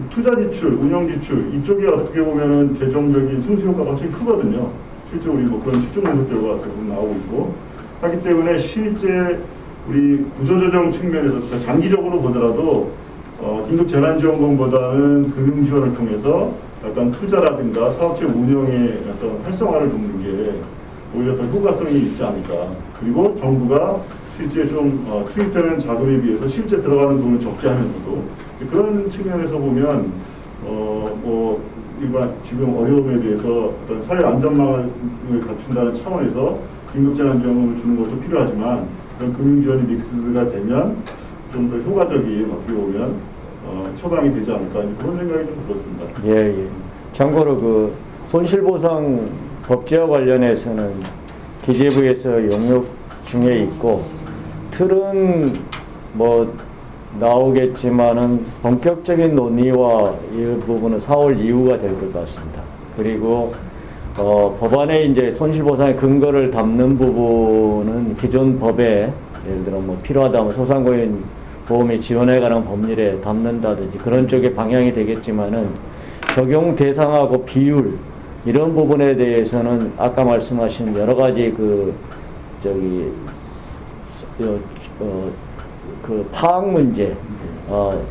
투자 지출, 운영 지출 이쪽에 어떻게 보면은 재정적인 승수 효과가 훨씬 크거든요. 실제 우리 뭐 그런 집중 분석 결과가 나오고 있고 하기 때문에 실제 우리 구조조정 측면에서 그러니까 장기적으로 보더라도 긴급 재난지원금보다는 금융지원을 통해서 약간 투자라든가 사업체 운영의 어떤 활성화를 돕는 게 오히려 더 효과성이 있지 않을까. 그리고 정부가 실제 좀 투입되는 자금에 비해서 실제 들어가는 돈을 적게 하면서도 그런 측면에서 보면 뭐 일반 지금 어려움에 대해서 어떤 사회 안전망을 갖춘다는 차원에서 긴급재난지원금을 주는 것도 필요하지만 그런 금융지원이 믹스가 되면 좀 더 효과적인 어떻게 보면 처방이 되지 않을까 그런 생각이 좀 들었습니다. 예. 참고로 그 손실보상 법제화 관련해서는 기재부에서 용역 중에 있고 틀은 뭐 나오겠지만은 본격적인 논의와 이 부분은 4월 이후가 될 것 같습니다. 그리고 법안에 이제 손실보상의 근거를 담는 부분은 기존 법에 예를 들어 뭐 필요하다면 소상공인 보험의 지원에 관한 법률에 담는다든지 그런 쪽의 방향이 되겠지만은 적용 대상하고 비율 이런 부분에 대해서는 아까 말씀하신 여러 가지 그 파악 문제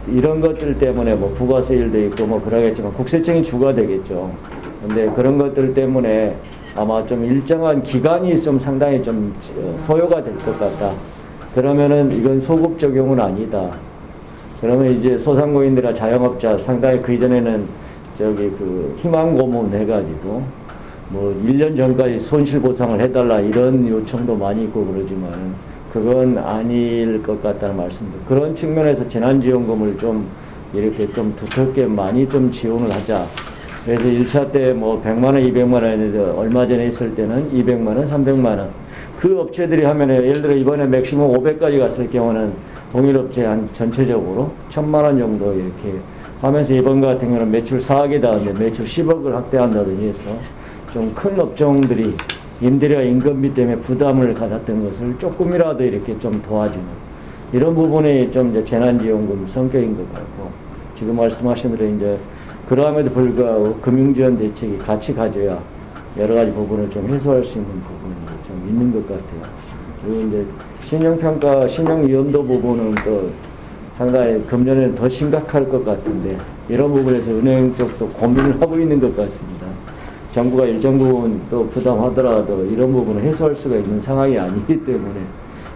이런 것들 때문에 뭐 부가세율도 있고 뭐 그러겠지만 국세청이 주가 되겠죠. 근데 그런 것들 때문에 아마 좀 일정한 기간이 좀 상당히 좀 소요가 될 것 같다. 그러면은 이건 소급 적용은 아니다. 그러면 이제 소상공인들이나 자영업자 상당히 그 이전에는 희망 고문 해가지고 뭐 1년 전까지 손실보상을 해달라 이런 요청도 많이 있고 그러지만 그건 아닐 것 같다는 말씀도. 그런 측면에서 재난지원금을 좀 이렇게 좀 두텁게 많이 좀 지원을 하자. 그래서 1차 때 뭐 100만 원, 200만 원인데 얼마 전에 있을 때는 200만 원, 300만 원. 그 업체들이 하면은 예를 들어 이번에 맥시멈 500까지 갔을 경우는 동일 업체 한 전체적으로 1000만 원 정도 이렇게 하면서 이번 같은 경우는 매출 4억이 나왔는데 매출 10억을 확대한다든지 해서 좀 큰 업종들이 임대료와 인건비 때문에 부담을 가졌던 것을 조금이라도 이렇게 좀 도와주는 이런 부분이 좀 이제 재난지원금 성격인 것 같고 지금 말씀하신 대로 이제 그럼에도 불구하고 금융지원 대책이 같이 가져야 여러 가지 부분을 좀 해소할 수 있는 부분이 좀 있는 것 같아요. 그리고 이제 신용평가, 신용위험도 부분은 또 상당히 금년에는 더 심각할 것 같은데 이런 부분에서 은행 쪽도 고민을 하고 있는 것 같습니다. 정부가 일정 부분 또 부담하더라도 이런 부분을 해소할 수가 있는 상황이 아니기 때문에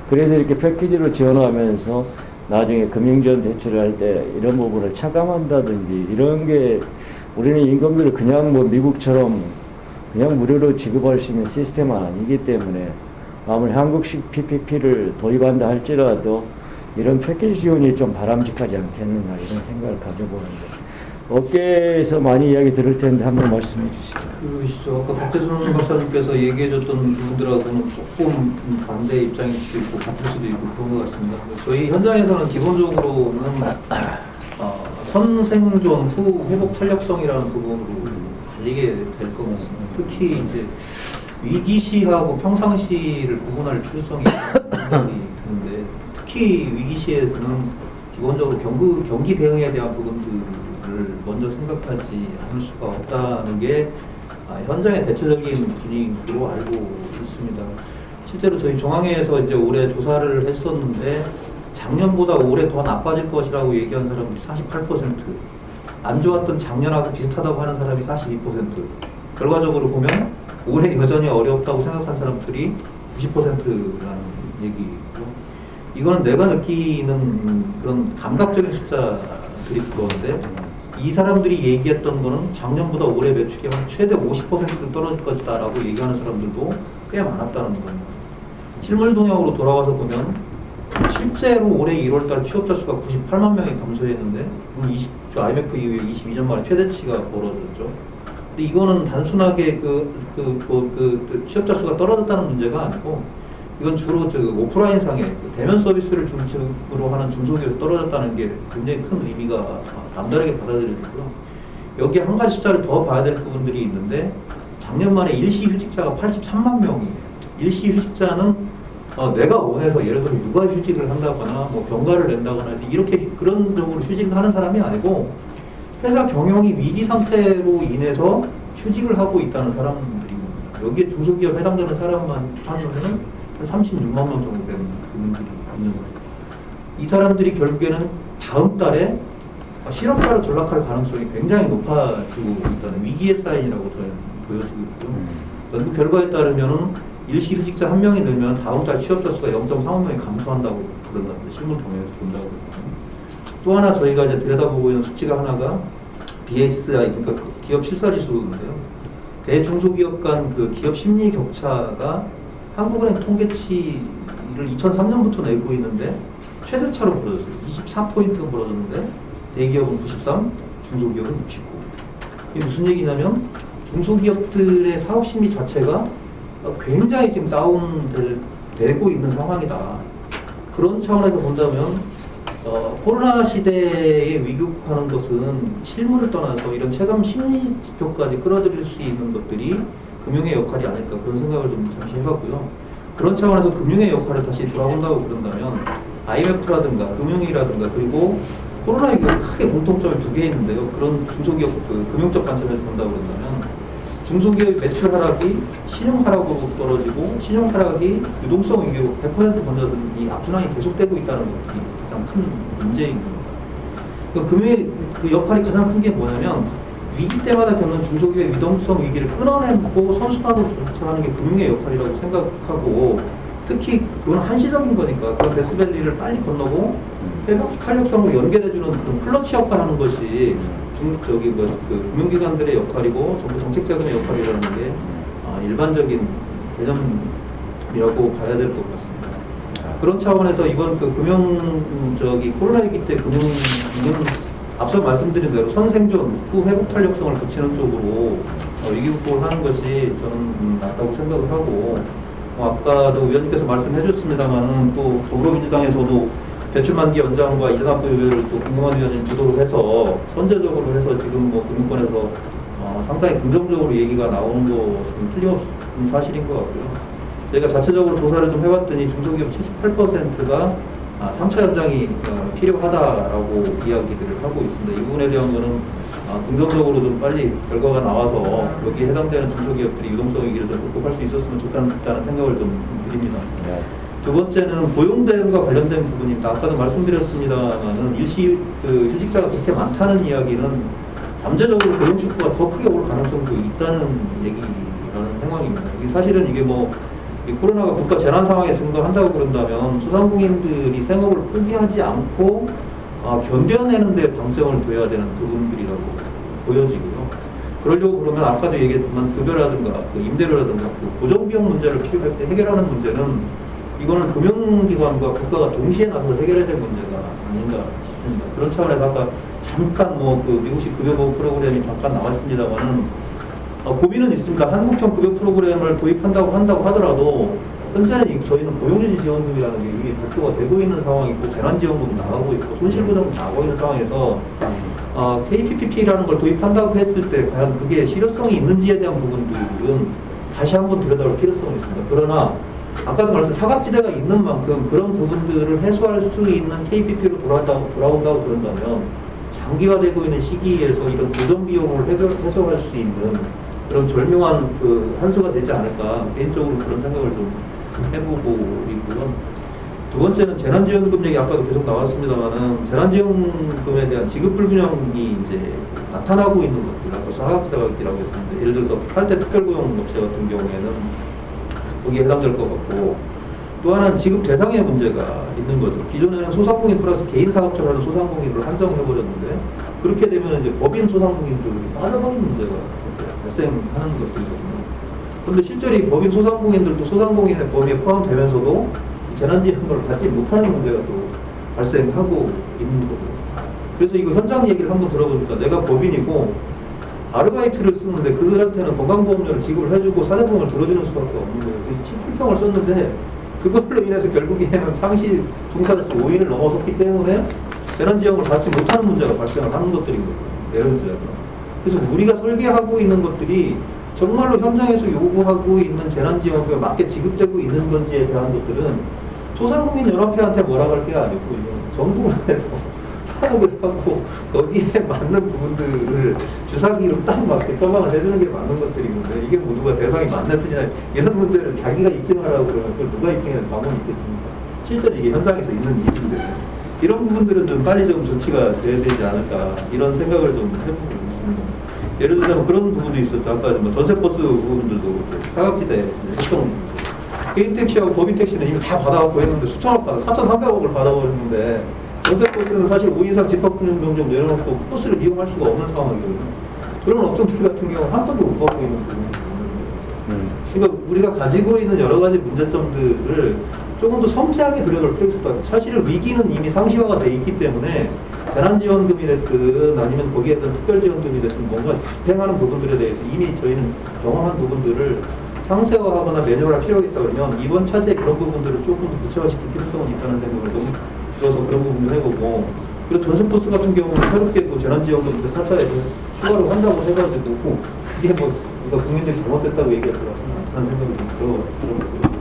그래서 이렇게 패키지로 지원하면서 나중에 금융지원 대출을 할 때 이런 부분을 차감한다든지 이런 게 우리는 인건비를 그냥 뭐 미국처럼 그냥 무료로 지급할 수 있는 시스템은 아니기 때문에 아무리 한국식 PPP를 도입한다 할지라도 이런 패키지 지원이 좀 바람직하지 않겠는가 이런 생각을 가져보는데 업계에서 많이 이야기 들을 텐데 한번 말씀해 주시죠. 그러시죠. 아까 박재순 박사님께서 얘기해줬던 부분들하고는 조금 반대 입장일 수도 있고 같을 수도 있고 그런 것 같습니다. 저희 현장에서는 기본적으로는 선생존 후 회복 탄력성이라는 부분으로 달리게 될 것 같습니다. 특히 이제 위기시하고 평상시를 구분할 필요성이 생각이 드는데 특히 위기시에서는 기본적으로 경기 대응에 대한 부분들을 먼저 생각하지 않을 수가 없다는 게 현장의 대체적인 분위기로 알고 있습니다. 실제로 저희 중앙회에서 이제 올해 조사를 했었는데 작년보다 올해 더 나빠질 것이라고 얘기한 사람이 48%, 안 좋았던 작년하고 비슷하다고 하는 사람이 42%, 결과적으로 보면 올해 여전히 어렵다고 생각한 사람들이 90%라는 얘기고요. 이거는 내가 느끼는 그런 감각적인 숫자들이 그건데 이 사람들이 얘기했던 거는 작년보다 올해 매출이 한 최대 50% 떨어질 것이다 라고 얘기하는 사람들도 꽤 많았다는 겁니다. 실물 동향으로 돌아와서 보면 실제로 올해 1월달 취업자 수가 98만 명이 감소했는데 IMF 이후에 22년 만에 최대치가 벌어졌죠. 근데 이거는 단순하게 취업자 수가 떨어졌다는 문제가 아니고 이건 주로 오프라인 상의 대면 서비스를 중심으로 하는 중소기업이 떨어졌다는 게 굉장히 큰 의미가 남다르게 받아들여지고요. 여기에 한 가지 숫자를 더 봐야 될 부분들이 있는데 작년 말에 일시휴직자가 83만 명이에요. 일시휴직자는 내가 원해서 예를 들어 육아휴직을 한다거나 뭐 병가를 낸다거나 이렇게 그런 쪽으로 휴직을 하는 사람이 아니고 회사 경영이 위기 상태로 인해서 휴직을 하고 있다는 사람들이고 여기에 중소기업 해당되는 사람만 하면은 한 36만 명 정도 되는 분들이 있는 거죠. 이 사람들이 결국에는 다음 달에 실업자로 전락할 가능성이 굉장히 높아지고 있다는 위기의 사인이라고 저는 보여지고 있고요. 연구 결과에 따르면은 일시휴직자 한 명이 늘면 다음 달 취업자 수가 0.35명이 감소한다고 그런답니다. 신문 통해서 본다고 그러거든요. 또 하나 저희가 이제 들여다보고 있는 수치가 하나가 BSI, 그러니까 기업 실사지수인데요. 대중소기업 간 그 기업 심리 격차가 한국은행 통계치를 2003년부터 내고 있는데 최대차로 벌어졌어요. 24포인트가 벌어졌는데 대기업은 93, 중소기업은 69. 이게 무슨 얘기냐면 중소기업들의 사업심리 자체가 굉장히 지금 다운되고 있는 상황이다. 그런 차원에서 본다면 코로나 시대에 위급하는 것은 실무를 떠나서 이런 체감 심리 지표까지 끌어들일 수 있는 것들이 금융의 역할이 아닐까 그런 생각을 좀 잠시 해봤고요. 그런 차원에서 금융의 역할을 다시 돌아온다고 그런다면 IMF라든가 금융위라든가 그리고 코로나19가 크게 공통점이 두 개 있는데요. 그런 중소기업 금융적 관점에서 본다고 그런다면 중소기업의 매출 하락이 신용 하락으로 떨어지고 신용 하락이 유동성 위기로 100% 번져서 이 악순환이 계속되고 있다는 것이 가장 큰 문제인 겁니다. 금융의 그 역할이 가장 큰 게 뭐냐면 위기 때마다 겪는 중소기업의 유동성 위기를 끊어내고 선순환으로 도착하는 게 금융의 역할이라고 생각하고 특히 그건 한시적인 거니까 그런 데스밸리를 빨리 건너고 회복 탄력성으로 연결해주는 그런 클러치 역할을 하는 것이 그 금융기관들의 역할이고 정부 정책자금의 역할이라는 게 일반적인 개념이라고 봐야 될 것 같습니다. 그런 차원에서 이번 그 코로나19 때 금융 앞서 말씀드린 대로 선생존 후 회복 탄력성을 붙이는 쪽으로 위기 극복을 하는 것이 저는 맞다고 생각을 하고 아까도 위원님께서 말씀해 주셨습니다만 또 더불어민주당에서도 대출 만기 연장과 이자 납부 요율을 또 김용환 위원님 주도를 해서 선제적으로 해서 지금 뭐 금융권에서 상당히 긍정적으로 얘기가 나오는 것은 틀림없는 사실인 것 같고요. 저희가 자체적으로 조사를 좀 해봤더니 중소기업 78%가 3차 연장이 필요하다라고 이야기들을 하고 있습니다. 이 부분에 대한 거는 긍정적으로 좀 빨리 결과가 나와서 여기에 해당되는 중소기업들이 유동성 위기를 좀 극복할 수 있었으면 좋겠다는 생각을 좀 드립니다. 네. 두 번째는 고용 대응과 관련된 부분입니다. 아까도 말씀드렸습니다만은 휴직자가 그렇게 많다는 이야기는 잠재적으로 고용 축구가 더 크게 올 가능성도 있다는 얘기라는 상황입니다. 사실은 이게 이 코로나가 국가 재난 상황에 증가한다고 그런다면 소상공인들이 생업을 포기하지 않고 견뎌내는 데 방점을 둬야 되는 부분들이라고 보여지고요. 그러려고 그러면 아까도 얘기했지만 급여라든가 임대료라든가 고정비용 문제를 해결하는 문제는 이거는 금융기관과 국가가 동시에 나서서 해결해야 될 문제가 아닌가 싶습니다. 그런 차원에서 아까 잠깐 미국식 급여보호 프로그램이 잠깐 나왔습니다만은 고민은 있습니다. 한국형 급여 프로그램을 도입한다고 하더라도 현재는 저희는 고용유지 지원금이라는 게 이미 발표가 되고 있는 상황이고 재난지원금도 나가고 있고 손실보상도 나가고 있는 상황에서 KPPP라는 걸 도입한다고 했을 때 과연 그게 실효성이 있는지에 대한 부분들은 다시 한번 들여다볼 필요성이 있습니다. 그러나 아까도 말씀 사각지대가 있는 만큼 그런 부분들을 해소할 수 있는 KPP로 돌아온다고 그런다면 장기화되고 있는 시기에서 이런 고정비용을 해소할 수 있는 그런 절묘한 한 수가 되지 않을까 개인적으로 그런 생각을 좀 해보고 있고요. 두 번째는 재난지원금 얘기 아까도 계속 나왔습니다만은 재난지원금에 대한 지급 불균형이 이제 나타나고 있는 것들 아까 사각지대가 있다고 했는데 예를 들어서 8대 특별고용업체 같은 경우에는 거기에 해당될 것 같고 또 하나는 지급 대상의 문제가 있는 거죠. 기존에는 소상공인 플러스 개인 사업자를 하는 소상공인을 한정해버렸는데 그렇게 되면 이제 법인 소상공인들이 빠져버리는 문제가 발생하는 것들이거든요. 그런데 실제로 이 법인 소상공인들도 소상공인의 범위에 포함되면서도 재난지원금을 받지 못하는 문제가 또 발생하고 있는 거고요. 그래서 이거 현장 얘기를 한번 들어보니까 내가 법인이고 아르바이트를 쓰는데 그들한테는 건강보험료를 지급을 해주고 사대보험을 들어주는 수밖에 없는 거예요. 7평을 썼는데 그걸로 인해서 결국에는 상시 종사자수 5인을 넘어섰기 때문에 재난지원금을 받지 못하는 문제가 발생을 하는 것들인 거예요. 예를 들어서. 그래서 우리가 설계하고 있는 것들이 정말로 현장에서 요구하고 있는 재난지원금에 맞게 지급되고 있는 건지에 대한 것들은 소상공인 연합회한테 뭐라고 할 게 아니고 정부에서 사업을 하고 거기에 맞는 부분들을 주사기로 딱 맞게 처방을 해주는 게 맞는 것들인 건데 이게 모두가 대상이 맞는 틀리나 이런 문제를 자기가 입증하라고 그러면 그걸 누가 입증해야 가만히 있겠습니까? 실제로 이게 현장에서 있는 일인데 이런 부분들은 좀 빨리 좀 조치가 돼야 되지 않을까 이런 생각을 좀 해보고 있습니다. 예를 들자면 그런 부분도 있었죠. 아까 전세버스 부분들도 사각지대 협정 개인택시하고 법인택시는 이미 다 받아갖고 했는데 수천억 4,300억을 받아버렸는데 전세버스는 사실 5인 이상 집합금융 내려놓고 버스를 이용할 수가 없는 상황이거든요. 그런 업종들 같은 경우는 한 번도 못 받고 있는 부분이거든요. 그러니까 우리가 가지고 있는 여러 가지 문제점들을 조금 더 섬세하게 들여다볼 필요가 있다. 사실은 위기는 이미 상시화가 돼 있기 때문에 재난지원금이 됐든 아니면 거기에 대한 특별지원금이 됐든 뭔가 집행하는 부분들에 대해서 이미 저희는 경험한 부분들을 상세화하거나 매뉴얼할 필요가 있다 그러면 이번 차제에 그런 부분들을 조금 더 구체화시킬 필요성은 있다는 생각을 너무 줄여서 그런 부분도 해보고, 그리고 전세버스 같은 경우는 새롭게 그 재난지원금 그 살짝에서 추가로 한다고 해가지고 이게 뭐 그러니까 국민들이 잘못됐다고 얘기할 것 같습니다. 하는 생각이 들어보고요.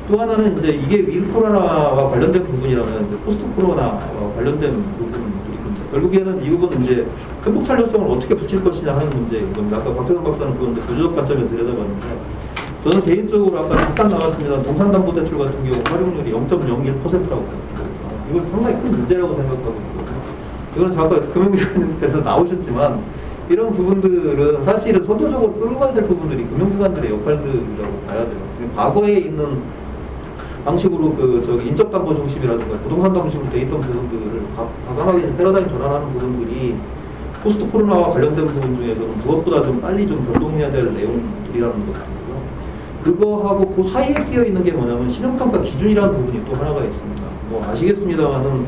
또 하나는 이제 이게 위드 코로나와 관련된 부분이라면 이제 포스트 코로나와 관련된 부분들이 있는데, 결국에는 이 부분은 이제 회복 탄력성을 어떻게 붙일 것이냐 하는 문제인 겁니다. 아까 박태성 박사는 그건 구조적 관점에서 들여다봤는데, 저는 개인적으로 아까 잠깐 나왔습니다. 동산담보대출 같은 경우 활용률이 0.01%라고 이건 상당히 큰 문제라고 생각하고 있거든요. 이거는 잠깐 금융기관에서 나오셨지만 이런 부분들은 사실은 선도적으로 끌고 가야 될 부분들이 금융기관들의 역할들이라고 봐야 돼요. 과거에 있는 방식으로 인적담보 중심이라든가 부동산 담보 중심으로 돼 있던 부분들을 과감하게 패러다임 전환하는 부분들이 포스트 코로나와 관련된 부분 중에서는 무엇보다 좀 빨리 좀 변동해야 될 내용들이라는 것들이고요. 그거하고 그 사이에 끼어 있는 게 뭐냐면 신용평가 기준이라는 부분이 또 하나가 있습니다. 뭐 아시겠습니다만은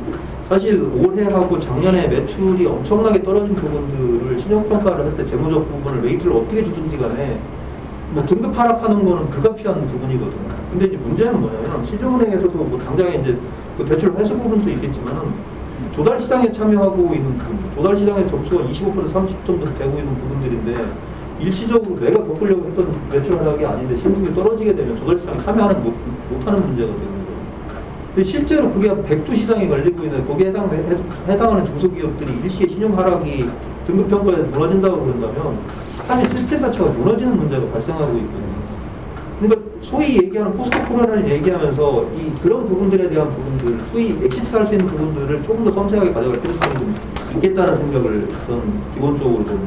사실 올해하고 작년에 매출이 엄청나게 떨어진 부분들을 신용평가를 할 때 재무적 부분을 웨이트를 어떻게 주든지 간에 뭐 등급 하락하는 거는 불가피한 부분이거든요. 근데 이제 문제는 뭐냐면 시중은행에서도 뭐 당장에 이제 그 대출 회수 부분도 있겠지만은 조달 시장에 참여하고 있는 부분, 조달 시장에 점수가 25% 30점 되고 있는 부분들인데 일시적으로 내가 겪으려고 했던 매출 하락이 아닌데 신분이 떨어지게 되면 조달 시장에 참여하는 못하는 문제가 되는 거예요. 근데 실제로 그게 100주 시장에 걸리고 있는 거기에 해당하는 중소기업들이 일시에 신용 하락이 등급 평가에 무너진다고 그런다면 사실 시스템 자체가 무너지는 문제가 발생하고 있거든요. 그러니까 소위 얘기하는 포스트 코로나를 얘기하면서 그런 부분들에 대한 부분들, 소위 엑시트할 수 있는 부분들을 조금 더 섬세하게 가져갈 필요성이 좀 있겠다는 생각을 저는 기본적으로 좀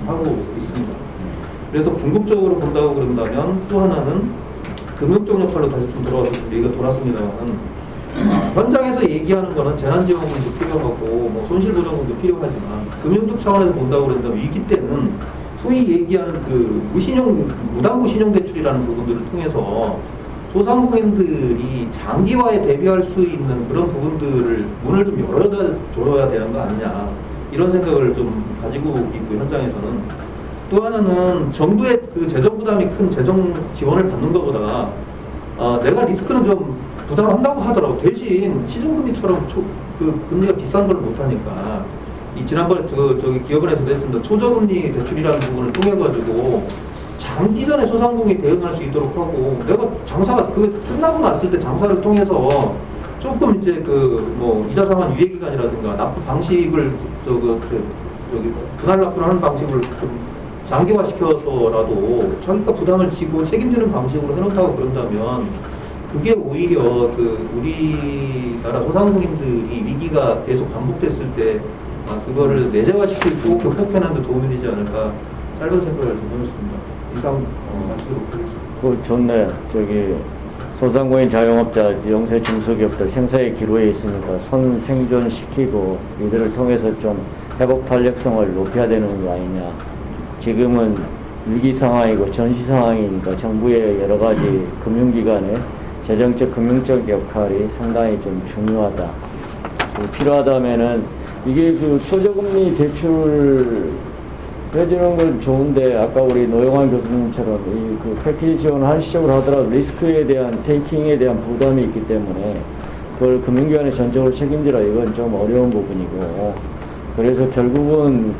하고 있습니다. 그래서 궁극적으로 본다고 그런다면 또 하나는 금융적 역할로 다시 좀 돌아와서 얘기가 돌았습니다만 현장에서 얘기하는 거는 재난지원금도 필요하고 뭐 손실보전금도 필요하지만 금융적 차원에서 본다고 그런다면 위기 때는 소위 얘기하는 그 무담보 신용대출이라는 부분들을 통해서 소상공인들이 장기화에 대비할 수 있는 그런 부분들을 문을 좀 열어줘야 되는 거 아니냐 이런 생각을 좀 가지고 있고 현장에서는 또 하나는 정부의 그 재정 부담이 큰 재정 지원을 받는 것보다 내가 리스크는 좀 부담한다고 하더라도 대신 시중금리처럼 그 금리가 비싼 걸 못하니까 지난번에 저기 기업은에서도 했습니다. 초저금리 대출이라는 부분을 통해 가지고 장기전에 소상공인이 대응할 수 있도록 하고 내가 장사가 끝나고 났을 때 장사를 통해서 조금 이제 이자 상환 유예 기간이라든가 납부 방식을 분할 납부를 하는 방식을 좀 장기화 시켜서라도 자기가 부담을 지고 책임지는 방식으로 해놓다고 그런다면 그게 오히려 우리나라 소상공인들이 위기가 계속 반복됐을 때 그거를 내재화시키고 극복하는 데 도움이 되지 않을까 짧은 생각을 좀 해봤습니다. 이상 마치도록 하겠습니다. 좋네. 소상공인 자영업자, 영세 중소기업들 생사의 기로에 있으니까 생존시키고 이들을 통해서 좀 회복 탄력성을 높여야 되는 거 아니냐. 지금은 위기 상황이고 전시 상황이니까 정부의 여러 가지 금융기관의 재정적, 금융적 역할이 상당히 좀 중요하다. 필요하다면은 이게 초저금리 대출 해주는 건 좋은데 아까 우리 노영환 교수님처럼 패키지 지원을 한시적으로 하더라도 리스크에 대한 테이킹에 대한 부담이 있기 때문에 그걸 금융기관이 전적으로 책임지라 이건 좀 어려운 부분이고 그래서 결국은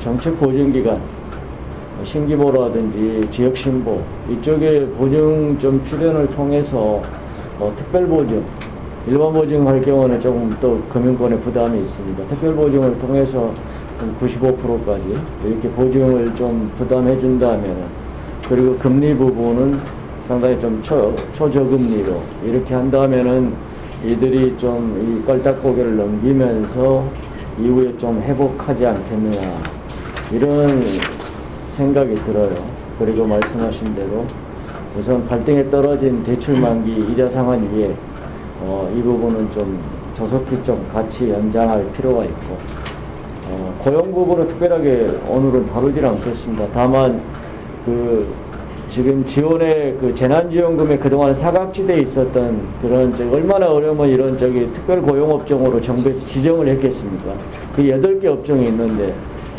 정책보증기관 신기보라든지 지역신보 이쪽에 보증 좀 출연을 통해서 특별보증 일반 보증할 경우는 조금 또 금융권의 부담이 있습니다. 특별보증을 통해서 95%까지 이렇게 보증을 좀 부담해 준다면 그리고 금리 부분은 상당히 좀 초저금리로 이렇게 한다면은 이들이 좀 이 깔딱고개를 넘기면서 이후에 좀 회복하지 않겠느냐 이런 생각이 들어요. 그리고 말씀하신 대로 우선 발등에 떨어진 대출 만기 이자 상환 위에 이 부분은 좀 조속히 좀 같이 연장할 필요가 있고 고용 부분은 특별하게 오늘은 다루질 않겠습니다. 다만 지금 지원의 재난지원금에 그동안 사각지대에 있었던 그런 얼마나 어려우면 이런 특별고용업종으로 정부에서 지정을 했겠습니까? 그 8개 업종이 있는데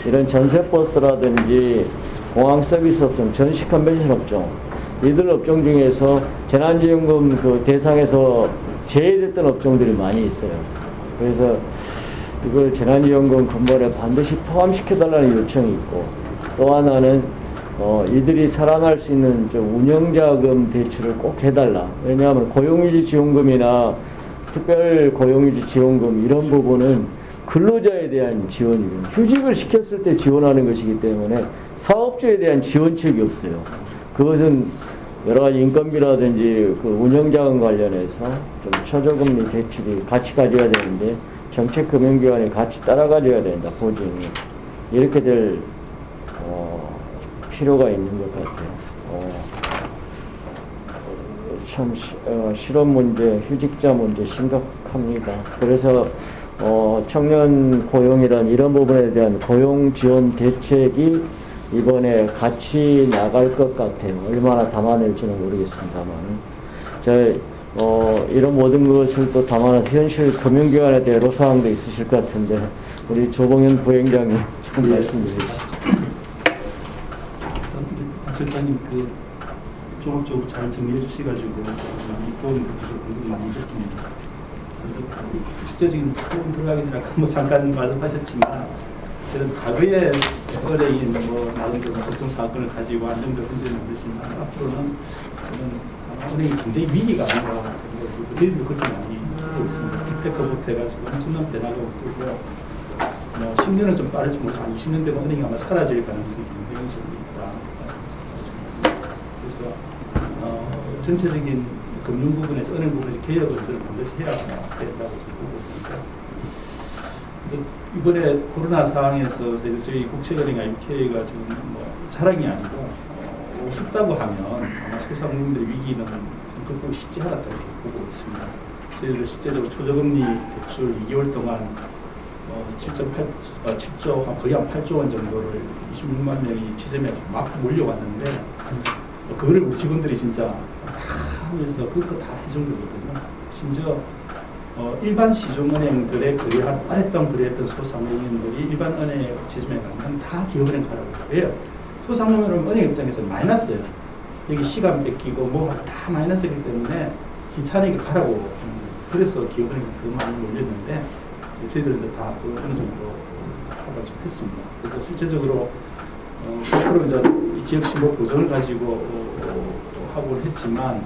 이런 전세버스라든지 공항서비스 업종, 전시 컨벤션 업종 이들 업종 중에서 재난지원금 대상에서 제외됐던 업종들이 많이 있어요. 그래서 이걸 재난지원금 근본에 반드시 포함시켜달라는 요청이 있고, 또 하나는 이들이 살아날 수 있는 운영자금 대출을 꼭 해달라. 왜냐하면 고용유지지원금이나 특별 고용유지지원금 이런 부분은 근로자에 대한 지원이고, 휴직을 시켰을 때 지원하는 것이기 때문에 사업주에 대한 지원책이 없어요. 그것은 여러 가지 인건비라든지 그 운영자금 관련해서 좀 최저금리 대출이 같이 가져야 되는데, 정책금융기관이 같이 따라가줘야 된다, 보증이. 이렇게 될 필요가 있는 것 같아요. 참 실업 문제, 휴직자 문제 심각합니다. 그래서 청년 고용이란 이런 부분에 대한 고용 지원 대책이 이번에 같이 나갈 것 같아요. 얼마나 담아낼지는 모르겠습니다만. 이런 모든 것을 또 담아내서 현실 금융기관에 대한 애로사항도 있으실 것 같은데, 우리 조봉현 부행장님 좀 말씀 주시죠. 실장님 종합적으로 잘 정리해 주셔가지고 많이 도움이 되셔서 많이 됐습니다. 실제적인 부분 들어가기 전에 잠깐 말씀하셨지만, 저는 과거에 의뢰인 나름대로 특정 사건을 가지고 안정적 문제는 모르지만, 앞으로는 저는 은행이 굉장히 위기가 아닌가 생각해서 저희들도 그렇게 많이 하고 있습니다. 빅테크부터 해가지고 엄청난 변화가 오고, 10년은 좀 빠를지 모르지만 20년 되면 은행이 아마 사라질 가능성이 굉장히 좀 있다. 그래서 전체적인 금융 부분에서 은행 부분에서 개혁을 저는 반드시 해야 된다고 보고 있습니다. 이번에 코로나 상황에서 저희 국책은행 IBK가 지금 자랑이 아니고 없었다고 하면 아마 소상공인들의 위기는 극복 쉽지 않았다 이렇게 보고 있습니다. 저희도 실제적으로 초저금리 대출 2개월 동안 7조 거의 한 8조 원 정도를 26만 명이 지점에 막 몰려왔는데, 그거를 우리 직원들이 진짜 다 하면서 그거 다 해준 거거든요. 심지어 일반 시중은행들의 오랫동안 거래했던 소상공인들이 일반 은행 지점에 가면 다 기업은행 가라고 해요. 소상공인은 은행 입장에서 마이너스예요. 여기 시간 뺏기고 다 마이너스이기 때문에 귀찮으니까 가라고. 그래서 기업은행이 더 많이 몰렸는데, 저희들은 다 어느 정도 커버 좀 했습니다. 그래서 실제적으로 앞으로 이제 지역 신고 보전을 가지고 하고 했지만,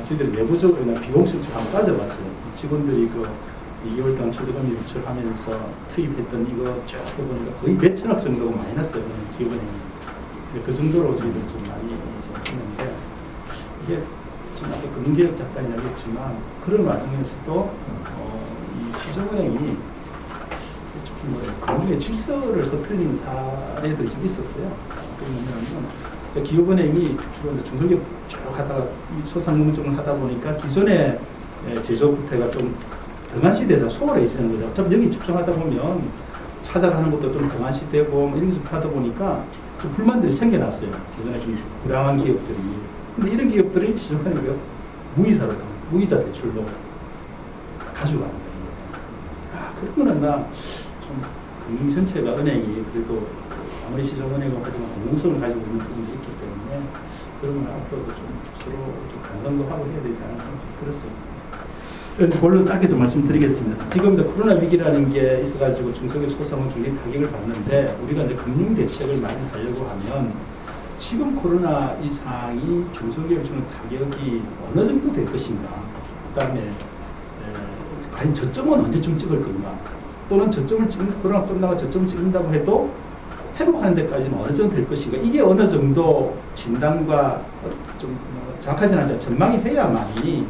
저희들 내부적으로 그냥 비공식적으로 한번 따져봤어요. 직원들이 2개월 동안 초저금리 대출하면서 투입했던 이거 쭉 해보니까 거의 몇 천억 정도가 마이너스예요, 기업은행이. 그 정도로 저희들 좀 많이 했는데, 이게 좀 아까 금융개혁 잠깐 이야기했지만, 그런 과정에서도 이 시중은행이 금융의 질서를 흐트리는 사례들이 좀 있었어요. 그러면 기업은행이 주로 중소기업 쭉 하다가 소상공인 쪽을 하다 보니까 기존의 제조부터가 좀 등한시돼서 소홀해지는 거죠. 어차피 여기 집중하다 보면 찾아가는 것도 좀 등한시되고 이런 게 좀 하다 보니까 좀 불만들이 생겨났어요. 기존에 좀 불황한 기업들이. 근데 이런 기업들이 시중은행이 무이자 대출로 가져가는 거예요. 그런 거는 좀 금융 전체가 은행이 그래도 아무리 시중은행은 하지만 공공성을 가지고 있는 부분이 있기 때문에 그런 건 앞으로도 좀 서로 좀 강성도 하고 해야 되지 않을까 들었어요. 본론 짧게 좀 말씀드리겠습니다. 지금 이제 코로나 위기라는 게 있어가지고 중소기업 소상은 굉장히 타격을 받는데, 우리가 이제 금융 대책을 많이 하려고 하면 지금 코로나 이 상황이 중소기업에 주는 타격이 어느 정도 될 것인가, 그다음에 과연 저점은 언제쯤 찍을 건가, 또는 저점을 코로나 끝나고 저점을 찍는다고 해도 회복하는 데까지는 어느 정도 될 것인가, 이게 어느 정도 진단과 좀 정확하지는 않지만 전망이 돼야만이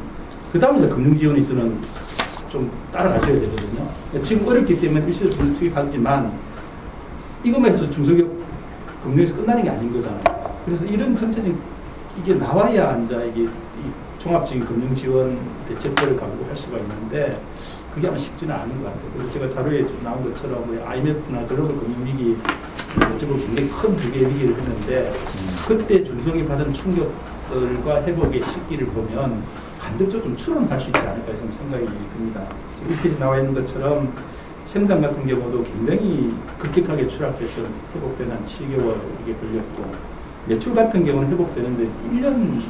그 다음에 이제 금융지원이 저는 좀 따라가줘야 되거든요. 지금 어렵기 때문에 일시적으로 투입하지만 이것만 해서 중소기업 금융에서 끝나는 게 아닌 거잖아요. 그래서 이런 전체적인 이게 나와야 이제 이게 종합적인 금융지원 대책들을 가지고 할 수가 있는데, 그게 아마 쉽지는 않은 것 같아요. 그래서 제가 자료에 좀 나온 것처럼 IMF나 글로벌 금융위기 어쩌고 굉장히 큰 두 개의 위기를 했는데, 그때 중소기업이 받은 충격들과 회복의 시기를 보면 간접적으로 좀 추론할 수 있지 않을까 해서 생각이 듭니다. 지금 이 페이지 나와 있는 것처럼 생산 같은 경우도 굉장히 급격하게 추락해서 회복되는 한 7개월 이게 걸렸고, 매출 같은 경우는 회복되는데 1년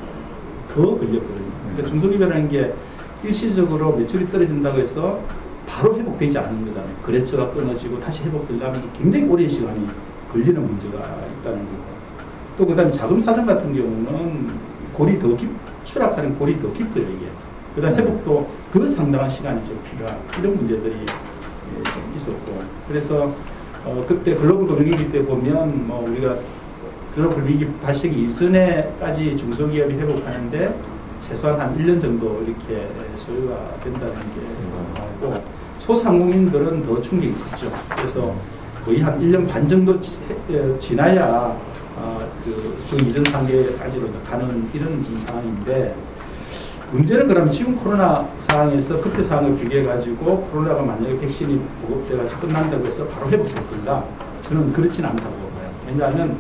더 걸렸거든요. 그러니까 중소기업이라는 게 일시적으로 매출이 떨어진다고 해서 바로 회복되지 않는 거잖아요. 거래처가 끊어지고 다시 회복되려면 굉장히 오랜 시간이 걸리는 문제가 있다는 거고. 또 그다음에 자금 사정 같은 경우는 추락하는 골이 더 깊어요, 이게. 그다음 회복도 그 상당한 시간이 좀 필요한 이런 문제들이 좀 있었고. 그래서 그때 글로벌 금융위기 때 보면 뭐 우리가 글로벌 위기 발생이 이전에까지 중소기업이 회복하는데 최소한 한 1년 정도 이렇게 소요가 된다는 게 나오고, 소상공인들은 더 충격이 크죠. 그래서 거의 한 1년 반 정도 지나야 그 이전 단계까지로 가는 이런 지금 상황인데, 문제는 그러면 지금 코로나 상황에서 그때 상황을 비교해가지고 코로나가 만약에 백신이 보급돼가지고 끝난다고 해서 바로 회복될 건가? 저는 그렇진 않다고 봐요. 왜냐하면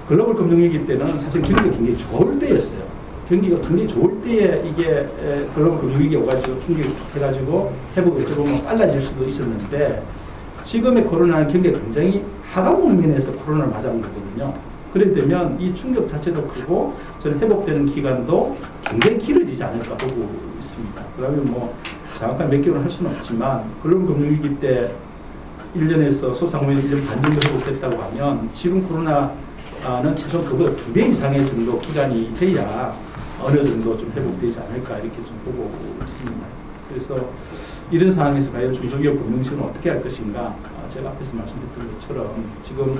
글로벌 금융위기 때는 사실 경기가 굉장히 좋을 때였어요. 경기가 굉장히 좋을 때에 이게 글로벌 금융위기가 오가지고 충격이 쭉 해가지고 회복이 어찌 보면 빨라질 수도 있었는데, 지금의 코로나는 경기가 굉장히 하강 국면에서 코로나를 맞아온 거거든요. 그래 되면 이 충격 자체도 크고 저는 회복되는 기간도 굉장히 길어지지 않을까 보고 있습니다. 그러면 뭐 정확한 몇 개월을 할 수는 없지만, 글로벌 금융위기 때 1년에서 소상공인 1년 반 정도 회복됐다고 하면 지금 코로나는 최소 그보다 2배 이상의 정도 기간이 돼야 어느 정도 좀 회복되지 않을까 이렇게 좀 보고 있습니다. 그래서 이런 상황에서 과연 중소기업 금융시는 어떻게 할 것인가, 제가 앞에서 말씀드린 것처럼 지금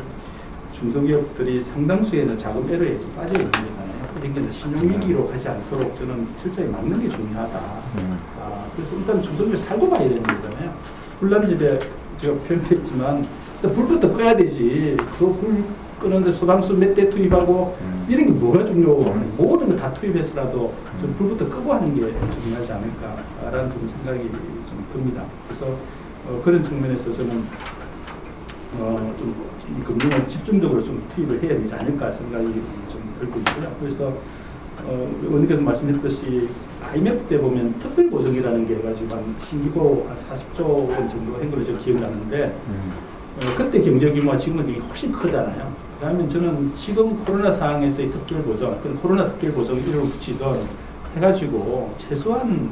중소기업들이 상당수의 자금 에러에 빠져 있는 거잖아요. 그러니까 신용위기로 가지 않도록 저는 철저히 막는 게 중요하다. 그래서 일단 중소기업 살고 봐야 되는 거잖아요. 불난집에 제가 표현했지만 일단 불부터 꺼야 되지. 그 불 끄는데 소방수 몇 대 투입하고 이런 게 뭐가 중요하고, 모든 걸 다 투입해서라도 좀 불부터 끄고 하는 게 중요하지 않을까라는 좀 생각이 좀 듭니다. 그래서 그런 측면에서 저는 좀 이 금융을 집중적으로 좀 투입을 해야 되지 않을까 생각이 좀 들고 있고요. 그래서 의원님께서 말씀했듯이 IMF 때 보면 특별 보정이라는 게 해가지고 한 신기고 한 40조 원 정도 한 걸로 제가 기억나는데, 그때 경제 규모가 지금은 훨씬 크잖아요. 그러면 저는 지금 코로나 상황에서의 특별 보정, 또는 코로나 특별 보정 이름을 붙이던 해가지고 최소한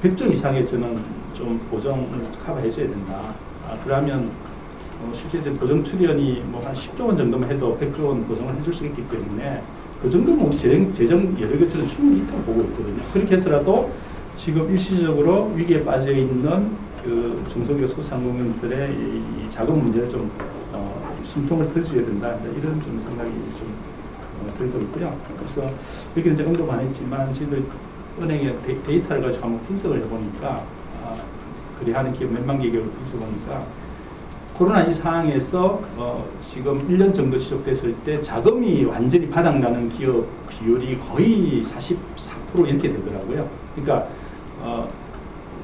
100조 이상의 저는 좀 보정을 커버해줘야 된다. 그러면 실제 보정 출연이 뭐 한 10조 원 정도만 해도 100조 원 보정을 해줄 수 있기 때문에 그 정도면 우리 재정 여력이 저는 충분히 있다고 보고 있거든요. 그렇게 해서라도 지금 일시적으로 위기에 빠져 있는 그 중소기업 소상공인들의 이 자금 문제를 좀 숨통을 터줘야 된다, 이런 좀 생각이 좀 들고 있고요. 그래서 여기 이제 언급 안 했지만 저희들 은행의 데이터를 가지고 한번 분석을 해보니까 그리하는 기업 몇만 개 기업을 분석해보니까 코로나 이 상황에서 지금 1년 정도 지속됐을 때 자금이 완전히 바닥나는 기업 비율이 거의 44% 이렇게 되더라고요. 그러니까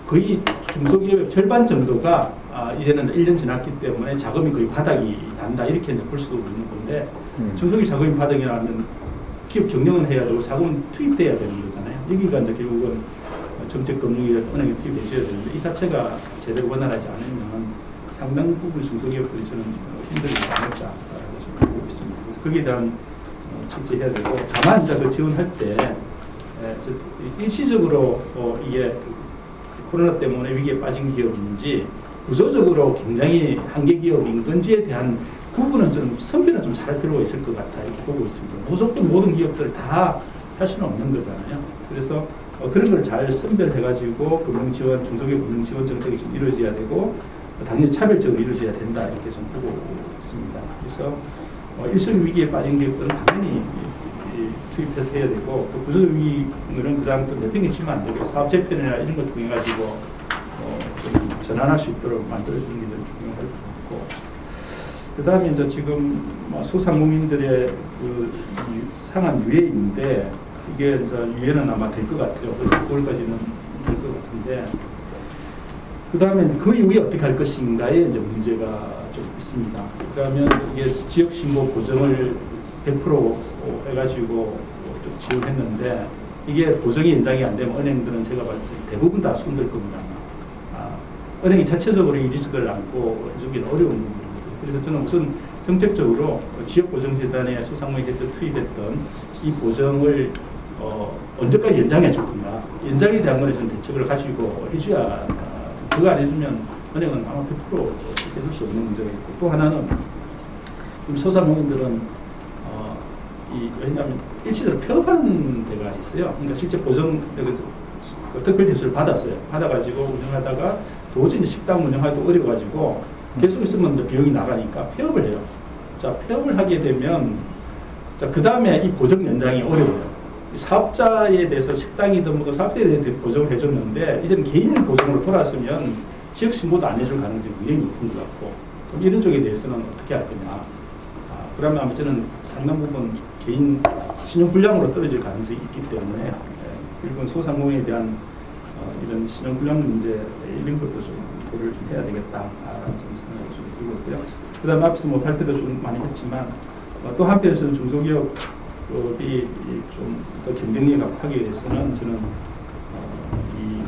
거의 중소기업의 절반 정도가 이제는 1년 지났기 때문에 자금이 거의 바닥이 난다, 이렇게 이제 볼 수 있는 건데, 중소기업 자금이 바닥이 나면 기업 경영은 해야 되고 자금은 투입돼야 되는 거잖아요. 여기가 이제 결국은 정책금융이나 은행에 투입해줘야 되는데, 이 자체가 제대로 원활하지 않으면 상당 부분 중소기업들이 저는 힘들지 않을까라고 지금 보고 있습니다. 그래서 거기에 대한 철저해야 되고, 다만 이제 그 지원할 때 일시적으로 이게 코로나 때문에 위기에 빠진 기업인지 구조적으로 굉장히 한계 기업인 건지에 대한 구분은 좀 선별은 좀 잘할 필요가 있을 것 같아, 이렇게 보고 있습니다. 무조건 모든 기업들을 다 할 수는 없는 거잖아요. 그래서 그런 걸 잘 선별해가지고 금융지원, 중소기업 금융지원 정책이 좀 이루어져야 되고, 당연히 차별적으로 이루어져야 된다, 이렇게 좀 보고 있습니다. 그래서 일시 위기에 빠진 기업들은 당연히 투입해서 해야 되고, 또 구조적 위기는 그다음 또 내팽개 치면 안 되고 사업 재편이나 이런 걸 통해 가지고 좀 전환할 수 있도록 만들어주는 게 중요할 것 같고, 그다음에 이제 지금 소상공인들의 그 상한 유예인데, 이게 이제 유예는 아마 될 것 같아요. 그래서 9월까지는 될 것 같은데, 그 다음에 그 이후에 어떻게 할 것인가에 이제 문제가 좀 있습니다. 그러면 이게 지역 신고 보정을 100% 해가지고 좀 지원했는데, 이게 보정이 연장이 안 되면 은행들은 제가 봤을 때 대부분 다 손들 겁니다. 은행이 자체적으로 이 리스크를 안고 해주기는 어려운 부분이거든요. 그래서 저는 우선 정책적으로 지역보정재단에 소상공인들 투입했던 이 보정을 언제까지 연장해 줄 건가? 연장에 대한 거는 좀 대책을 가지고 해줘야 그거 안 해주면 은행은 아마 100% 해줄 수 없는 문제가 있고 또 하나는 지금 소상공인들은 왜냐하면 일시적으로 폐업하는 데가 있어요. 그러니까 실제 보정 특별 대수를 받았어요. 받아가지고 운영하다가 도저히 이제 식당 운영하기도 어려워가지고 계속 있으면 이제 비용이 나가니까 폐업을 해요. 자, 폐업을 하게 되면 자, 그 다음에 이 보정 연장이 어려워요. 사업자에 대해서 식당이든 뭐 사업자에 대해서 보정을 해줬는데 이제는 개인 보정으로 돌아서면 지역 신고도 안 해줄 가능성이 굉장히 높은 것 같고 그럼 이런 쪽에 대해서는 어떻게 할 거냐. 그러면 아마 저는 상당 부분 개인 신용 불량으로 떨어질 가능성이 있기 때문에 일본 소상공인에 대한 이런 신용 불량 문제 이런 것도 좀 고려를 좀 해야 되겠다라는 생각이 좀 들고 있고요. 그다음에 앞서 뭐 발표도 좀 많이 했지만 또 한편에서는 중소기업이 좀 더 경쟁력이 하기 위해서는 저는 이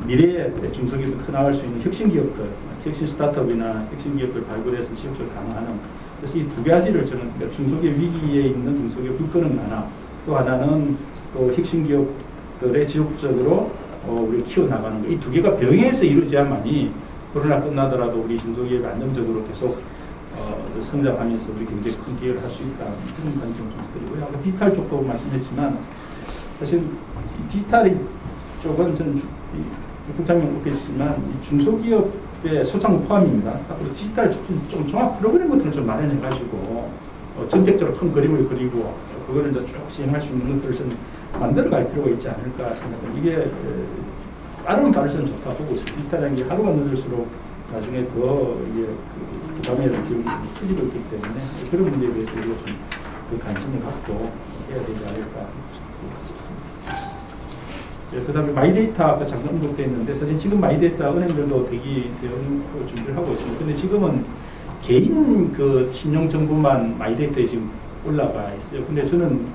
미래의 중소기업이 커나갈 수 있는 혁신기업들, 혁신 스타트업이나 혁신기업들 발굴해서 지역적으로 강화하는 그래서 이 두 가지를 저는 그러니까 중소기업 위기에 있는 중소기업 이끄는 하나 또 하나는 또 혁신기업들의 지속적으로 우리 키워나가는 거 이 두 개가 병행해서 이루어져야만이 코로나 끝나더라도 우리 중소기업이 안정적으로 계속 성장하면서 우리 굉장히 큰 기여를 할 수 있다 그런 관점 좀 드리고요. 아까 디지털 쪽도 말씀했지만 사실 이 디지털 쪽은 저는 부장님 못 계시지만 중소기업의 소상공 포함입니다. 앞으로 디지털 좀 종합 프로그램 같은 걸 좀 마련해가지고 정책적으로 큰 그림을 그리고 그거를 이제 쭉 시행할 수 있는 것들을 좀 만들어갈 필요가 있지 않을까 생각합니다. 이게 빠르면 빠를수록 좋다 보고 있습니다. 디지털이라는 게 하루가 늦을수록 나중에 더 이게 부담에 대한 기운이 커지고 있기 때문에 그런 문제에 대해서 우리가 좀 그 관심을 갖고 해야 되지 않을까 싶습니다. 그 다음에 마이데이터 아까 잠깐 언급되어 있는데 사실 지금 마이데이터 은행들도 대기 대응으로 준비를 하고 있습니다. 근데 지금은 개인 그 신용 정보만 마이데이터에 지금 올라가 있어요. 근데 저는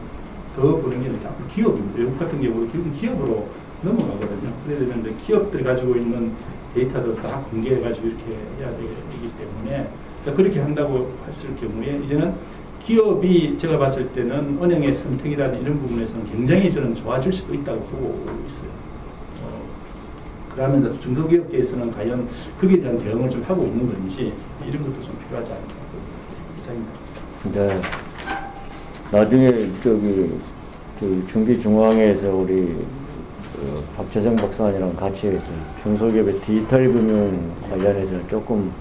더 보는 게 앞으로 기업입니다. 외국 같은 경우 기업으로 넘어가거든요. 그래서 이제 기업들이 가지고 있는 데이터도 다 공개해가지고 이렇게 해야 되기 때문에 그렇게 한다고 했을 경우에 이제는 기업이 제가 봤을 때는 은행의 선택이라는 이런 부분에서는 굉장히 저는 좋아질 수도 있다고 보고 있어요. 그러면 중소기업계에서는 과연 거기에 대한 대응을 좀 하고 있는 건지 이런 것도 좀 필요하지 않을까 이상입니다. 네. 나중에 중기중앙회에서 우리 박재정 박사님이랑 같이 해서 중소기업의 디지털 금융 관련해서 조금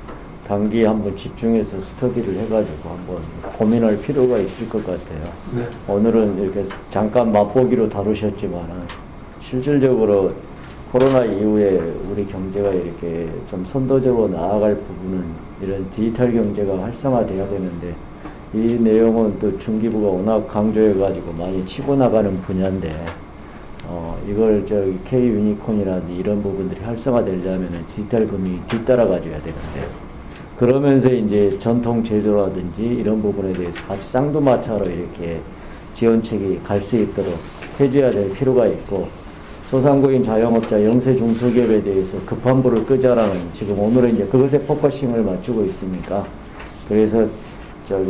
단기에 한번 집중해서 스터디를 해가지고 한번 고민할 필요가 있을 것 같아요. 네. 오늘은 이렇게 잠깐 맛보기로 다루셨지만 실질적으로 코로나 이후에 우리 경제가 이렇게 좀 선도적으로 나아갈 부분은 이런 디지털 경제가 활성화돼야 되는데 이 내용은 또 중기부가 워낙 강조해가지고 많이 치고 나가는 분야인데 이걸 K 유니콘이라든지 이런 부분들이 활성화되려면 디지털 금융이 뒤따라가줘야 되는데 그러면서 이제 전통 제조라든지 이런 부분에 대해서 같이 쌍두마차로 이렇게 지원책이 갈 수 있도록 해줘야 될 필요가 있고 소상공인 자영업자 영세 중소기업에 대해서 급한 불을 끄자라는 지금 오늘은 이제 그것에 포커싱을 맞추고 있으니까 그래서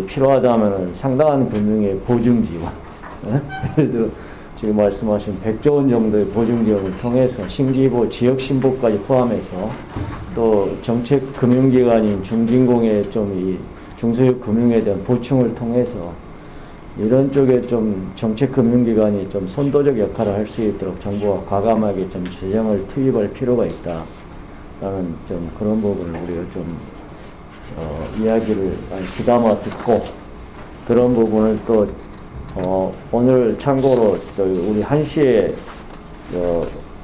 필요하다면은 상당한 금융의 보증 지원 예를 들어 지금 말씀하신 100조 원 정도의 보증 지원을 통해서 신기보, 지역신보까지 포함해서 또 정책 금융기관인 중진공의 좀 이 중소기업 금융에 대한 보충을 통해서 이런 쪽에 좀 정책 금융기관이 좀 선도적 역할을 할 수 있도록 정부가 과감하게 좀 재정을 투입할 필요가 있다라는 좀 그런 부분을 우리가 좀 이야기를 많이 귀담아 듣고 그런 부분을 또 오늘 참고로 우리 1시에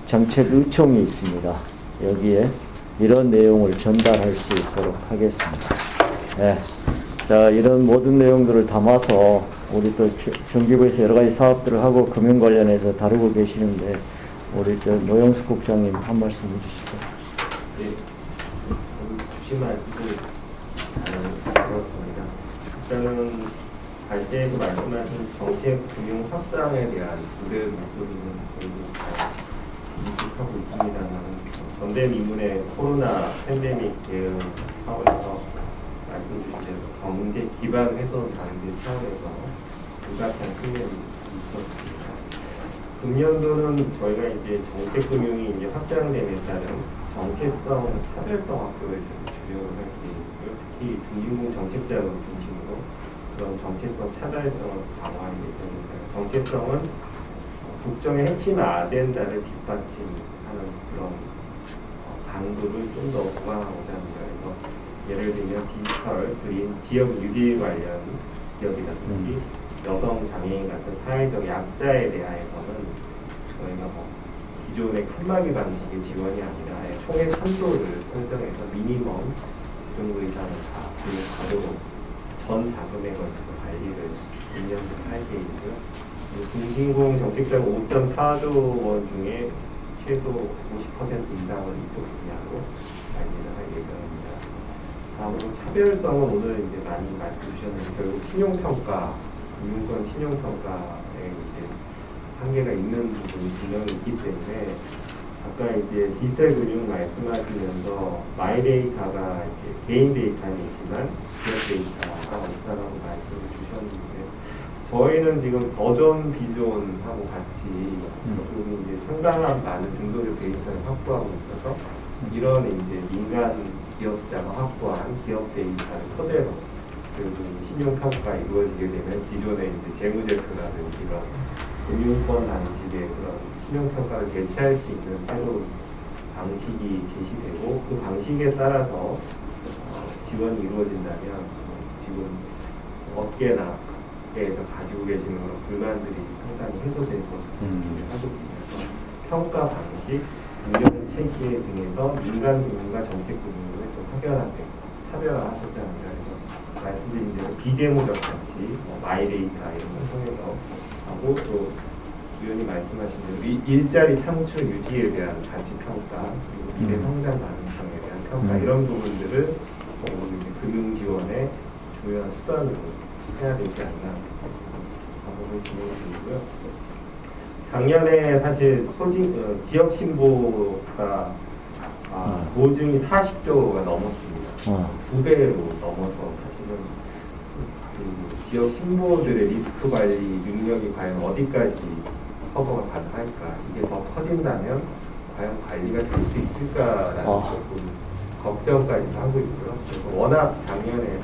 정책 의총이 있습니다. 여기에 이런 내용을 전달할 수 있도록 하겠습니다. 네. 자, 이런 모든 내용들을 담아서 우리 또 중기부에서 여러 가지 사업들을 하고 금융 관련해서 다루고 계시는데 우리 노영숙 국장님 한 말씀 해주시죠. 네, 주신 말씀을 들었습니다. 일단은 발제에서 말씀하신 정책 금융 확장에 대한 우려의 목소리는 저희도 잘 인식하고 있습니다만 전대미문의 코로나 팬데믹 대응 차원에서 말씀 주신 대로 경제 기반 훼손 방지 차원에서 불가피한 측면이 있었습니다. 금년도는 저희가 이제 정책금융이 이제 확장됨에 따른 정체성, 차별성 확보를 좀 주력을 할 계획이고요. 특히 중진공 정책자금 중심으로 그런 정체성, 차별성을 강화할 예정입니다. 정체성은 국정의 핵심 아젠다를 뒷받침하는 그런 강도를 좀 더 보강하고자 합니다. 그래서 예를 들면 디지털, 그린, 지역 유지 관련 기업이라든지 여성, 장애인 같은 사회적 약자에 대하여서는 저희가 기존의 칸막이 방식의 지원이 아니라 아예 총액 한도를 설정해서 미니멈 그 정도 이상은 다 가져고 전 자금에 걸쳐서 관리를 금년도 할 계획이고요. 중진공 정책자금 5.4조 원 중에 최소 50% 이상을 이쪽 분야로 관리를 할 예정입니다. 다음으로 차별성은 오늘 이제 많이 말씀 주셨는데 결국 신용평가, 금융권 신용평가에 이제 한계가 있는 부분이 분명히 있기 때문에 아까 이제 디지털 금융 말씀하시면서 마이 데이터가 이제 개인 데이터는 있지만 기업 데이터가 없다라고 말씀을 주셨는데 저희는 지금 버전 비존하고 같이 조금 이제 상당한 많은 중도적 데이터를 확보하고 있어서 이런 이제 민간 기업자가 확보한 기업 데이터를 토대로 그리고 신용평가 이루어지게 되면 기존의 이제 재무제표라든지 이런 금융권 방식의 그런 신용평가를 대체할 수 있는 새로운 방식이 제시되고 그 방식에 따라서 지원이 이루어진다면 지금 업계나 에서 가지고 계시는 그런 불만들이 상당히 해소될 것으로 하고 있습니다. 평가 방식, 운영 체계 등에서 민간 금융과 정책 금융을 좀 확연하게 차별화하고자 합니다. 그래서 말씀드린 대로 비재무적 가치, 마이데이터 이런 걸 통해서 하고 또 위원님 말씀하신 대로 일자리 창출 유지에 대한 가치 평가 그리고 미래 성장 가능성에 대한 평가 이런 부분들을 금융 지원의 중요한 수단으로 해야 되지 않나 작업을 진행 중이고요. 작년에 사실 지역 신보가 보증이 40조가 넘었습니다. 2배로 넘어서 사실은 그 지역 신보들의 리스크 관리 능력이 과연 어디까지 커버가 가능할까? 이게 더 커진다면 과연 관리가 될 수 있을까라는 조금 걱정까지도 하고 있고요. 그래서 워낙 작년에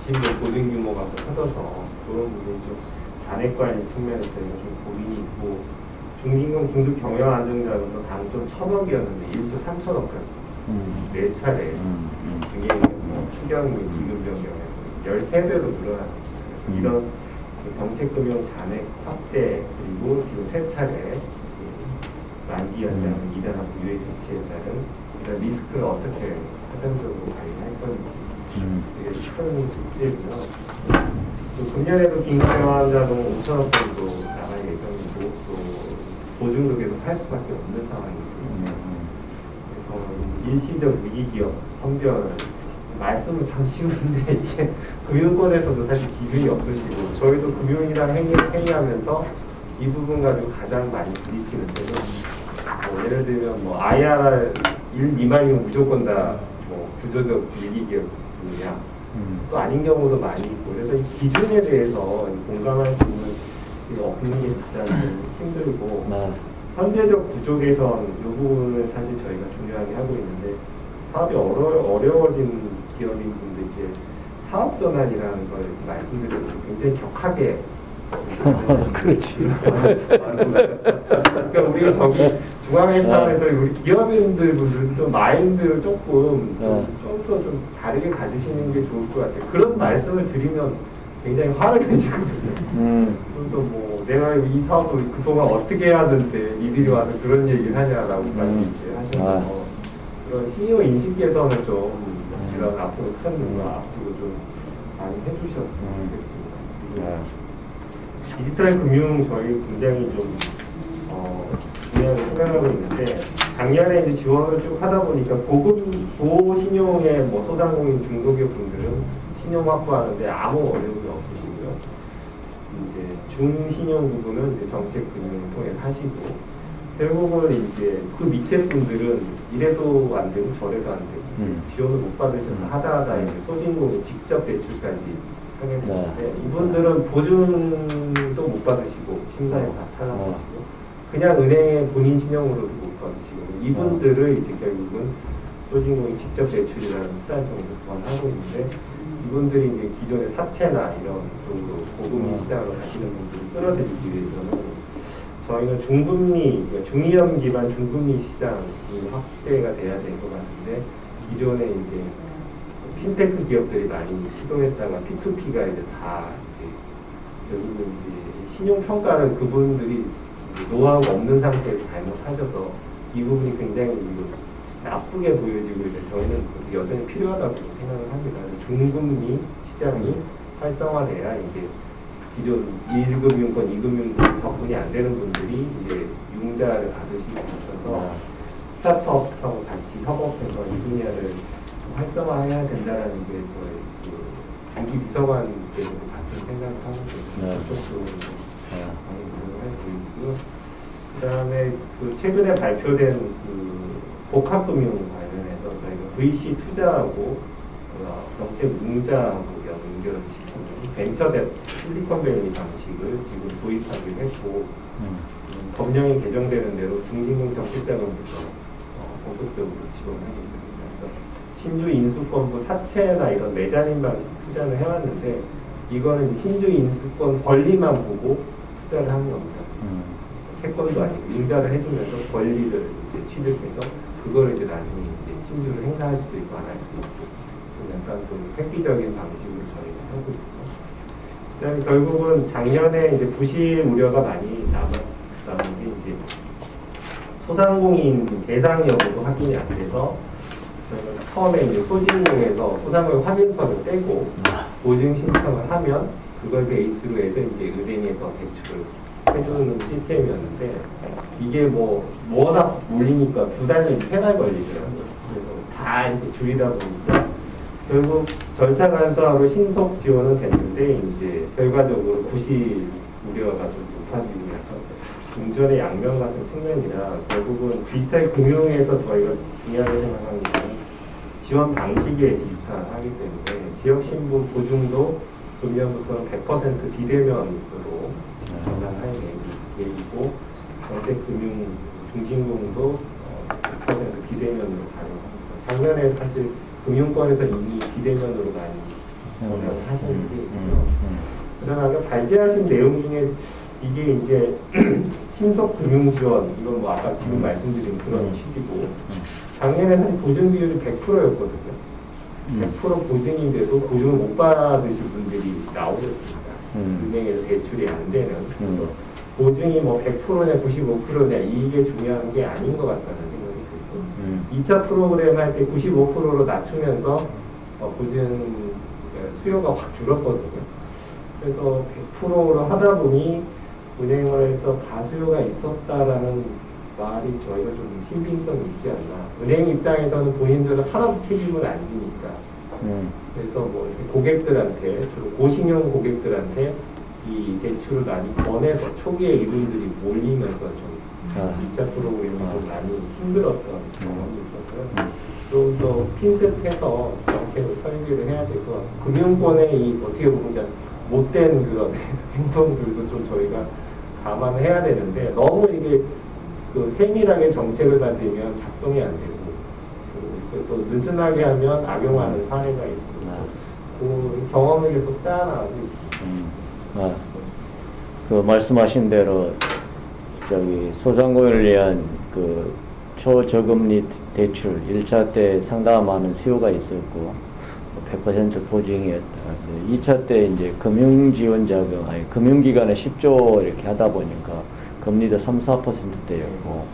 신보 보증 규모가 커져서 그런 부분이 좀 잔액 관리 측면에서 좀 고민이 있고 중진공 긴급 경영 안정자금도 당초 1,000억이었는데 1조 3천억까지 4차례 증액 추경 및 기금 변경에서 13배로 늘어났습니다. 이런 정책금융 잔액 확대 그리고 지금 3차례 만기 연장 이자나 부유의 조치에 따른 이런 리스크를 어떻게 사전적으로 관리할 건지 이게 큰 숙제고요. 금년에도 긴급경환자금 5천억 정도 나갈 예정이고 또 보증도 계속 할 수밖에 없는 상황이기 때문에 그래서 일시적 위기기업 선별 말씀은 참 쉬운데 이게 금융권에서도 사실 기준이 없으시고 저희도 금융이랑 행위하면서 이 부분 가지고 가장 많이 부딪히는 데는 예를 들면 IRR 1 미만이면 무조건 다 구조적 위기기업이냐 또 아닌 경우도 많이 있고 그래서 이 기준에 대해서 공감할 수 있는 없는 게 가장 힘들고 현재적 구조 개선 이 부분을 사실 저희가 중요하게 하고 있는데 사업이 어려워진 기업인 분들께 사업 전환이라는 걸 말씀드려서 굉장히 격하게 그렇지. 그러니까 우리가 저기 중앙회사에서 우리 기업인들 분들도 좀 마인드를 조금 좀 다르게 가지시는 게 좋을 것 같아요. 그런 말씀을 드리면 굉장히 화를 내시거든요. 그래서 내가 이 사업을 그동안 어떻게 해야 되는데 니들이 와서 그런 얘기를 하냐라고까지 하셔서 그런 CEO 인식 개선을 좀 이런 앞으로 큰 앞으로 좀 많이 해주셨으면 좋겠습니다. 디지털 금융 저희 굉장히 좀 중요하게 생각하고 있는데 작년에 이제 지원을 쭉 하다 보니까 고신용의 소상공인 중소기업 분들은 신용 확보하는데 아무 어려움이 없으시고요. 이제 중신용 부분은 이제 정책 금융을 통해 하시고 결국은 이제 그 밑에 분들은 이래도 안 되고 저래도 안 되고 지원을 못 받으셔서 하다 이제 소진공이 직접 대출까지 하게 되는데 이분들은 보증도 못 받으시고 심사에 다 탈락하시고 그냥 은행에 본인 신용으로도 못 번지고 이분들을 이제 결국은 소진공이 직접 대출이라는 수단을 통해서 구원하고 있는데 이분들이 이제 기존의 사채나 이런 정도 고금리 시장으로 가시는 분들을 끌어들이기 위해서는 저희는 중금리, 그러니까 중위험 기반 중금리 시장이 확대가 돼야 될 것 같은데 기존에 이제 핀테크 기업들이 많이 시도했다가 P2P가 이제 다 이제 결국은 이제 신용 평가를 그분들이 노하우가 없는 상태에서 잘못하셔서 이 부분이 굉장히 나쁘게 보여지고 있는데 저희는 여전히 필요하다고 생각을 합니다. 중금리 시장이 활성화돼야 이제 기존 1금융권, 2금융권 접근이 안 되는 분들이 이제 융자를 받으실 수 있어서 스타트업하고 같이 협업해서 이 분야를 활성화해야 된다는 게 저희 그 중기 비서관께서도 같은 생각을 하고 있습니다. 그쪽도 많이 노력하고 있고요. 그다음에 그 최근에 발표된 그 복합금융 관련해서 저희가 VC 투자하고 정책 융자하고 연결시키는 벤처대 실리콘밸리 방식을 지금 도입하기로 했고 법령이 개정되는 대로 중진공 정책자금부터 본격적으로 지원하고 있습니다. 그래서 신주 인수권부 사채나 이런 내자님 방식 투자를 해왔는데 이거는 신주 인수권 권리만 보고 투자를 하는 겁니다. 채권도 아니고 융자를 해주면서 권리를 이제 취득해서 그거를 이제 나중에 이제 신주를 행사할 수도 있고 안 할 수도 있고 좀 약간 좀 획기적인 방식으로 저희가 하고 있고 그다음에 결국은 작년에 이제 부실 우려가 많이 남은 게 이제 소상공인 대상 여부도 확인이 안 돼서 저희가 처음에 이제 소진공에서 소상공인 확인서를 떼고 보증 신청을 하면 그걸 베이스로 해서 이제 은행에서 대출을 해주는 시스템이었는데 이게 뭐 워낙 몰리니까 2달 내지 3달 걸리더라고요. 그래서 다 이렇게 줄이다 보니까 결국 절차 간소화로 신속 지원은 됐는데 이제 결과적으로 부실 우려가 좀 높아지고 약간 공전의 양면 같은 측면이라 결국은 디지털 금융에서 저희가 중요하게 생각하는 게 지원 방식에 디지털하기 때문에 지역 신분 보증도 금년부터는 100% 비대면으로 전환할 계획이고 정책금융 중진공도 100% 비대면으로 가능합니다. 작년에 사실 금융권에서 이미 비대면으로 많이 전환을 하시는 게 있고요. 그다음에 아까 발제하신 내용 중에 이게 이제 신속 금융 지원 이건 뭐 아까 지금 말씀드린 그런 취지고 작년에 사실 보증 비율이 100%였거든요. 100% 보증인데도 보증을 못 받으실 분들이 나오셨습니다. 은행에서 대출이 안 되는. 그래서 보증이 뭐 100%냐 95%냐 이게 중요한 게 아닌 것 같다는 생각이 들고 2차 프로그램 할 때 95%로 낮추면서 보증 수요가 확 줄었거든요. 그래서 100%로 하다 보니 은행에서 가수요가 있었다라는 말이 저희가 좀 신빙성이 있지 않나. 은행 입장에서는 본인들은 하나도 책임을 안 지니까. 그래서 뭐 이렇게 고객들한테 주로 고신용 고객들한테 이 대출을 많이 권해서 초기에 이분들이 몰리면서 좀 2차 프로그램이 좀 많이 힘들었던 경험이 있어서요. 좀 더 핀셋해서 정책을 설계를 해야 될 것 같고 금융권의 이 어떻게 보면 못된 그런 행동들도 좀 저희가 감안을 해야 되는데 너무 이게 그 세밀하게 정책을 받으면 작동이 안 되고 또 느슨하게 하면 악용하는 사례가 있고 그 경험을 계속 쌓아나가고 있습니다. 그 말씀하신 대로 저기 소상공인을 위한 그 초저금리 대출 1차 때 상당한 많은 수요가 있었고 100% 보증이었다. 2차 때 이제 금융지원자금, 아니 금융기관에 10조 이렇게 하다 보니까 금리도 3~4%대였고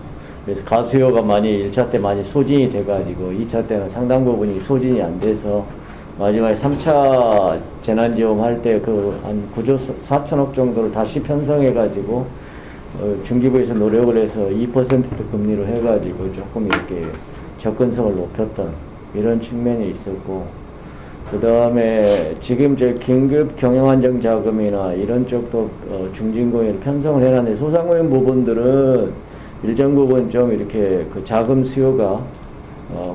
그래서 가수요가 많이 1차 때 많이 소진이 돼가지고 2차 때는 상당 부분이 소진이 안 돼서 마지막에 3차 재난지원 할 때 그 한 9조 4천억 정도를 다시 편성해가지고 중기부에서 노력을 해서 2% 금리로 해가지고 조금 이렇게 접근성을 높였던 이런 측면이 있었고 그 다음에 지금 저 긴급 경영안정 자금이나 이런 쪽도 중진공인을 편성을 해놨는데 소상공인 부분들은 일정 부분 좀 이렇게 그 자금 수요가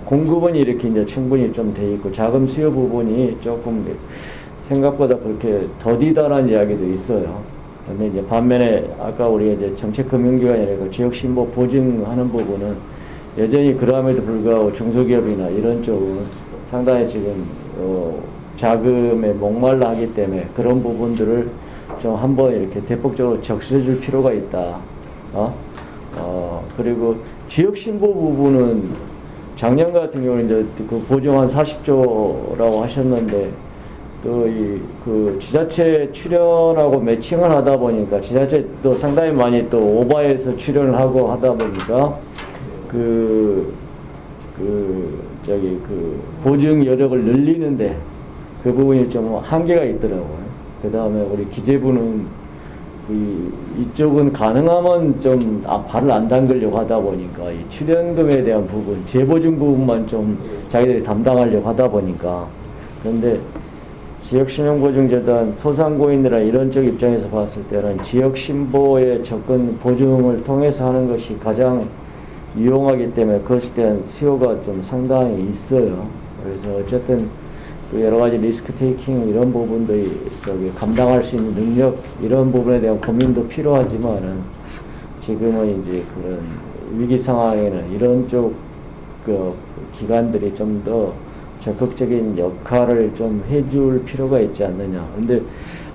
공급은 이렇게 이제 충분히 좀 돼 있고 자금 수요 부분이 조금 생각보다 그렇게 더디다라는 이야기도 있어요. 근데 이제 반면에 아까 우리가 이제 정책금융기관이나 그 지역신보 보증하는 부분은 여전히 그럼에도 불구하고 중소기업이나 이런 쪽은 상당히 지금 자금에 목말라 하기 때문에 그런 부분들을 좀 한번 이렇게 대폭적으로 적시해줄 필요가 있다. 그리고 지역신보 부분은 작년 같은 경우는 이제 그 보증 한 40조라고 하셨는데 또 그 지자체 출연하고 매칭을 하다 보니까 지자체도 상당히 많이 또 오버해서 출연을 하고 하다 보니까 그 보증 여력을 늘리는데 그 부분이 좀 한계가 있더라고요. 그 다음에 우리 기재부는 이쪽은 가능하면 좀 발을 안 담그려고 하다 보니까 이 출연금에 대한 부분, 재보증 부분만 좀 자기들이 담당하려고 하다 보니까 그런데 지역신용보증재단 소상공인이나 이런 쪽 입장에서 봤을 때는 지역신보의 접근 보증을 통해서 하는 것이 가장 유용하기 때문에 그것에 대한 수요가 좀 상당히 있어요. 그래서 어쨌든 그 여러 가지 리스크 테이킹 이런 부분들이 감당할 수 있는 능력 이런 부분에 대한 고민도 필요하지만은 지금은 이제 그런 위기 상황에는 이런 쪽 그 기관들이 좀 더 적극적인 역할을 좀 해줄 필요가 있지 않느냐. 근데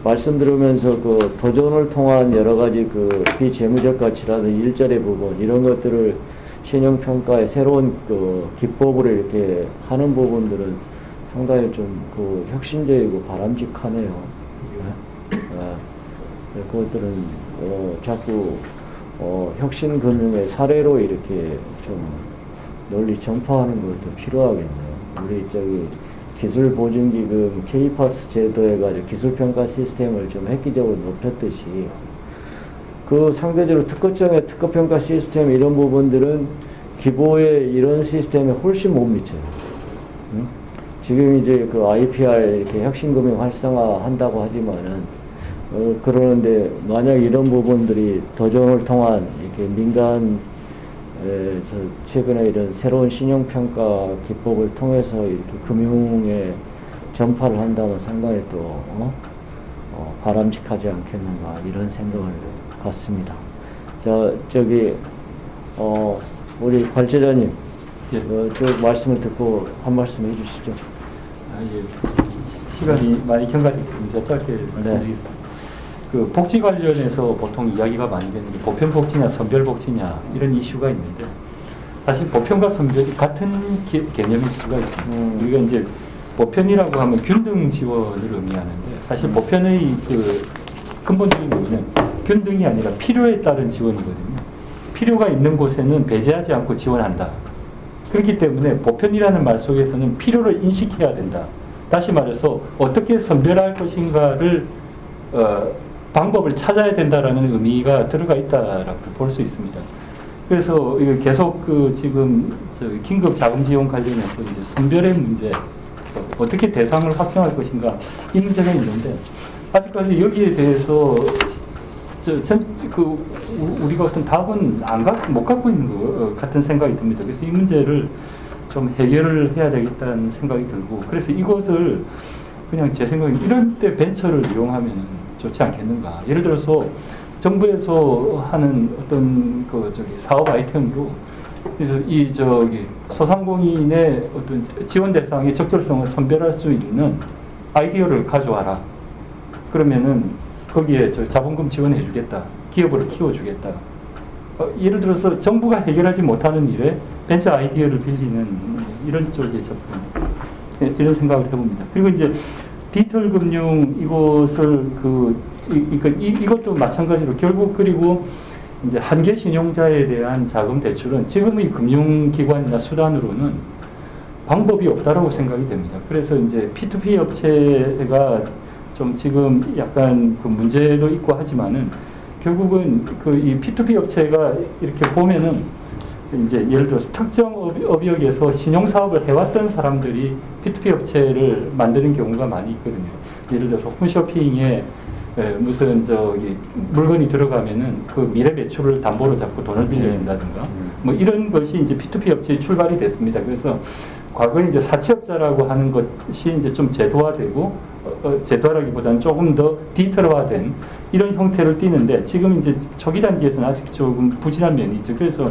말씀 들으면서 그 도전을 통한 여러 가지 그 비재무적 가치라든지 일자리 부분 이런 것들을 신용평가의 새로운 그 기법으로 이렇게 하는 부분들은 상당히 좀 그 혁신적이고 바람직하네요. 그것들은 자꾸 혁신금융의 사례로 이렇게 좀 널리 전파하는 것도 필요하겠네요. 우리 기술보증기금 K-PAS 제도해가지고 기술평가 시스템을 좀 획기적으로 높였듯이 그 상대적으로 특허청의 특허평가 시스템 이런 부분들은 기보의 이런 시스템에 훨씬 못 미쳐요. 응? 지금 이제 그 IPR 이렇게 혁신금융 활성화 한다고 하지만은 그러는데 만약 이런 부분들이 도전을 통한 이렇게 민간 최근에 이런 새로운 신용평가 기법을 통해서 이렇게 금융에 전파를 한다면 상당히 또 바람직하지 않겠는가 이런 생각을 갖습니다. 우리 관제자님 쭉 말씀을 듣고 한 말씀 해주시죠. 시간이 많이 경과되기 때문에 제가 짧게 말씀드리겠습니다. 그 복지 관련해서 보통 이야기가 많이 되는데 보편복지냐 선별복지냐 이런 이슈가 있는데 사실 보편과 선별이 같은 개념일 수가 있습니다. 우리가 이제 보편이라고 하면 균등 지원을 의미하는데 사실 보편의 그 근본적인 의미는 균등이 아니라 필요에 따른 지원이거든요. 필요가 있는 곳에는 배제하지 않고 지원한다. 그렇기 때문에 보편이라는 말 속에서는 필요를 인식해야 된다. 다시 말해서 어떻게 선별할 것인가를 방법을 찾아야 된다라는 의미가 들어가 있다라고 볼 수 있습니다. 그래서 계속 지금 긴급 자금 지원 관련해서 이제 선별의 문제, 어떻게 대상을 확정할 것인가 이 문제가 있는데 아직까지 여기에 대해서 우리가 어떤 답은 못 갖고 있는 것 같은 생각이 듭니다. 그래서 이 문제를 좀 해결을 해야 되겠다는 생각이 들고 그래서 이것을 그냥 제 생각에 이런 때 벤처를 이용하면 좋지 않겠는가. 예를 들어서 정부에서 하는 어떤 사업 아이템으로 그래서 소상공인의 어떤 지원 대상의 적절성을 선별할 수 있는 아이디어를 가져와라. 그러면은 거기에 자본금 지원해 주겠다. 기업을 키워주겠다. 예를 들어서 정부가 해결하지 못하는 일에 벤처 아이디어를 빌리는 이런 쪽의 접근, 이런 생각을 해봅니다. 그리고 이제 디지털 금융 이것을 이것도 마찬가지로 결국 그리고 이제 한계 신용자에 대한 자금 대출은 지금의 금융기관이나 수단으로는 방법이 없다라고 생각이 됩니다. 그래서 이제 P2P 업체가 좀 지금 약간 그 문제도 있고 하지만은 결국은 이 P2P 업체가 이렇게 보면은 이제 예를 들어서 특정 업역에서 신용사업을 해왔던 사람들이 P2P 업체를 만드는 경우가 많이 있거든요. 예를 들어서 홈쇼핑에 무슨 물건이 들어가면은 그 미래 매출을 담보로 잡고 돈을 빌려준다든가 뭐 이런 것이 이제 P2P 업체의 출발이 됐습니다. 그래서 과거에 이제 사채업자라고 하는 것이 이제 좀 제도화되고 제도화라기보다는 조금 더 디지털화된 이런 형태를 띠는데 지금 이제 초기 단계에서는 아직 조금 부진한 면이 있죠. 그래서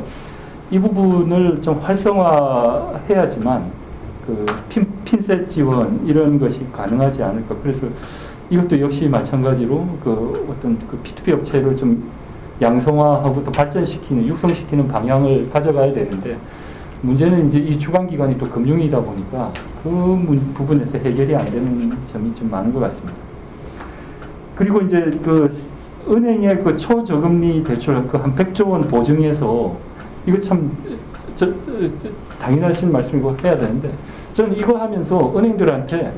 이 부분을 좀 활성화해야지만 그 핀셋 지원 이런 것이 가능하지 않을까. 그래서 이것도 역시 마찬가지로 그 어떤 그 P2P 업체를 좀 양성화하고 또 발전시키는 육성시키는 방향을 가져가야 되는데 문제는 이제 이 주관 기관이 또 금융이다 보니까 그 부분에서 해결이 안 되는 점이 좀 많은 것 같습니다. 그리고 이제 그 은행의 그 초저금리 대출 그 한 100조 원 보증해서 이거 참 당연하신 말씀이고 해야 되는데 저는 이거 하면서 은행들한테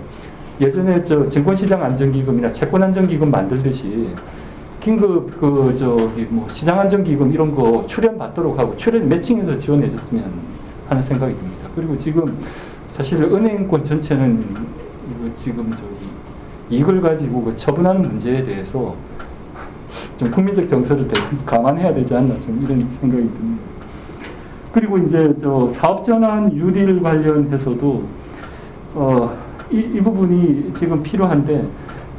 예전에 저 증권시장안정기금이나 채권안정기금 만들듯이 긴급 그 저기 뭐 시장안정기금 이런 거 출연 받도록 하고 출연 매칭해서 지원해줬으면 하는 생각이 듭니다. 그리고 지금 사실 은행권 전체는 이거 지금 저기 이걸 가지고 그 처분하는 문제에 대해서 좀 국민적 정서를 감안해야 되지 않나 좀 이런 생각이 듭니다. 그리고 이제 저 사업전환 뉴딜 관련해서도 이 부분이 지금 필요한데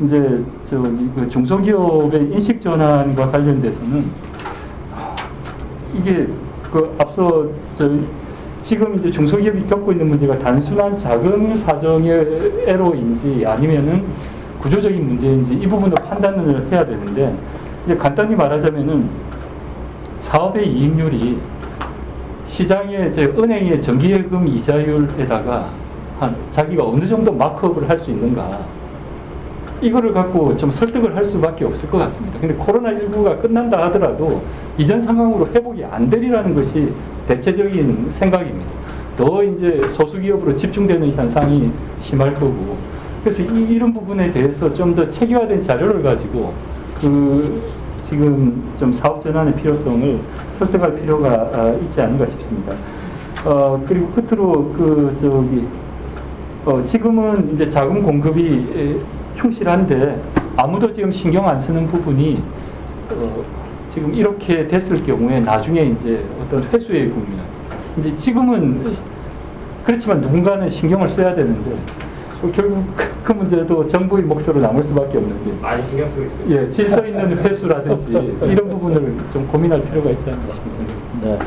이제 저기 그 중소기업의 인식 전환과 관련돼서는 이게 그 앞서 지금 이제 중소기업이 겪고 있는 문제가 단순한 자금 사정의 애로인지 아니면은 구조적인 문제인지 이 부분을 판단을 해야 되는데 이제 간단히 말하자면은 사업의 이익률이 시장의 은행의 정기예금 이자율에다가 한 자기가 어느 정도 마크업을 할 수 있는가 이거를 갖고 좀 설득을 할 수밖에 없을 것 같습니다. 근데 코로나19가 끝난다 하더라도 이전 상황으로 회복이 안 되리라는 것이 대체적인 생각입니다. 더 이제 소수기업으로 집중되는 현상이 심할 거고 그래서 이런 부분에 대해서 좀 더 체계화된 자료를 가지고 그 지금 좀 사업 전환의 필요성을 설득할 필요가 있지 않은가 싶습니다. 그리고 끝으로 지금은 이제 자금 공급이 충실한데 아무도 지금 신경 안 쓰는 부분이 지금 이렇게 됐을 경우에 나중에 이제 어떤 회수의 국면 이제 지금은 그렇지만 누군가는 신경을 써야 되는데 결국 그 문제도 정부의 몫으로 남을 수밖에 없는데 많이 신경 쓰고 있어요. 예, 질서 있는 회수라든지 이런 부분을 좀 고민할 필요가 있지 않나 싶은 생각입니다. 네.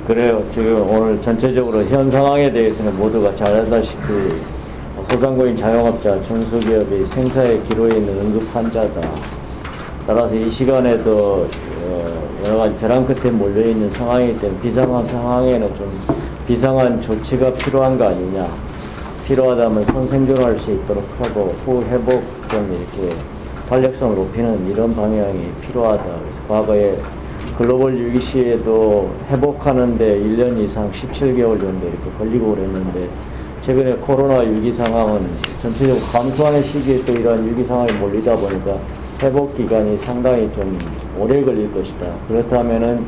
그래요. 지금 오늘 전체적으로 현 상황에 대해서는 모두가 잘 알다시피 소상공인 자영업자, 중소기업이 생사의 기로에 있는 응급 환자다. 따라서 이 시간에도 여러 가지 벼랑 끝에 몰려있는 상황이기 때문에 비상한 상황에는 좀 비상한 조치가 필요한 거 아니냐. 필요하다면 선생존할 수 있도록 하고 후 회복 좀 이렇게 활력성을 높이는 이런 방향이 필요하다. 그래서 과거에 글로벌 위기 시에도 회복하는데 1년 이상 17개월 정도 이렇게 걸리고 그랬는데 최근에 코로나 위기 상황은 전체적으로 감소하는 시기에 또 이러한 위기 상황이 몰리다 보니까 회복 기간이 상당히 좀 오래 걸릴 것이다. 그렇다면은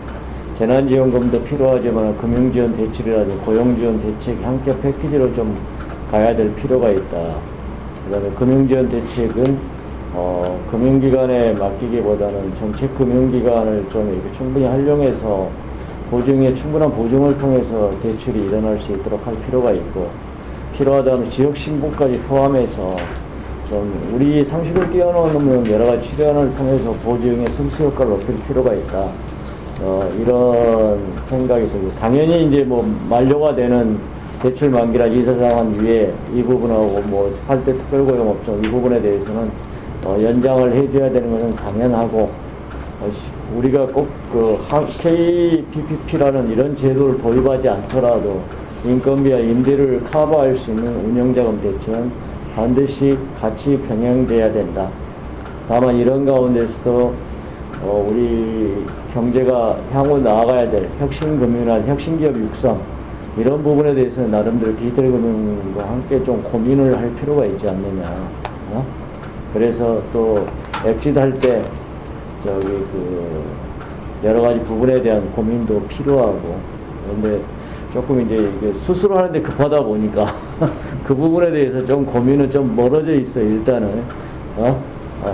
재난지원금도 필요하지만 금융지원 대출이라든지 고용지원 대책이 함께 패키지로 좀 가야 될 필요가 있다. 그다음에 금융지원 대책은 금융기관에 맡기기보다는 정책 금융기관을 좀 이렇게 충분히 활용해서 충분한 보증을 통해서 대출이 일어날 수 있도록 할 필요가 있고 필요하다면 지역신고까지 포함해서 좀 우리 상식을 뛰어넘는 여러 가지 출연을 통해서 보증의 승수 효과를 높일 필요가 있다. 이런 생각이 들고 당연히 이제 뭐 만료가 되는 대출 만기란 이사장한 위에 이 부분하고 뭐 8대 특별고용업종 이 부분에 대해서는 연장을 해줘야 되는 것은 당연하고 우리가 꼭 그 KPPP라는 이런 제도를 도입하지 않더라도 인건비와 임대료를 커버할 수 있는 운영자금 대출은 반드시 같이 병행돼야 된다. 다만 이런 가운데서도 우리 경제가 향후 나아가야 될 혁신금융이나 혁신기업 육성 이런 부분에 대해서는 나름대로 디지털 금융과 함께 좀 고민을 할 필요가 있지 않느냐. 그래서 또 엑짓할 때 여러 가지 부분에 대한 고민도 필요하고 그런데 조금 이제 이게 수술하는데 급하다 보니까 그 부분에 대해서 좀 고민은 좀 멀어져 있어요. 일단은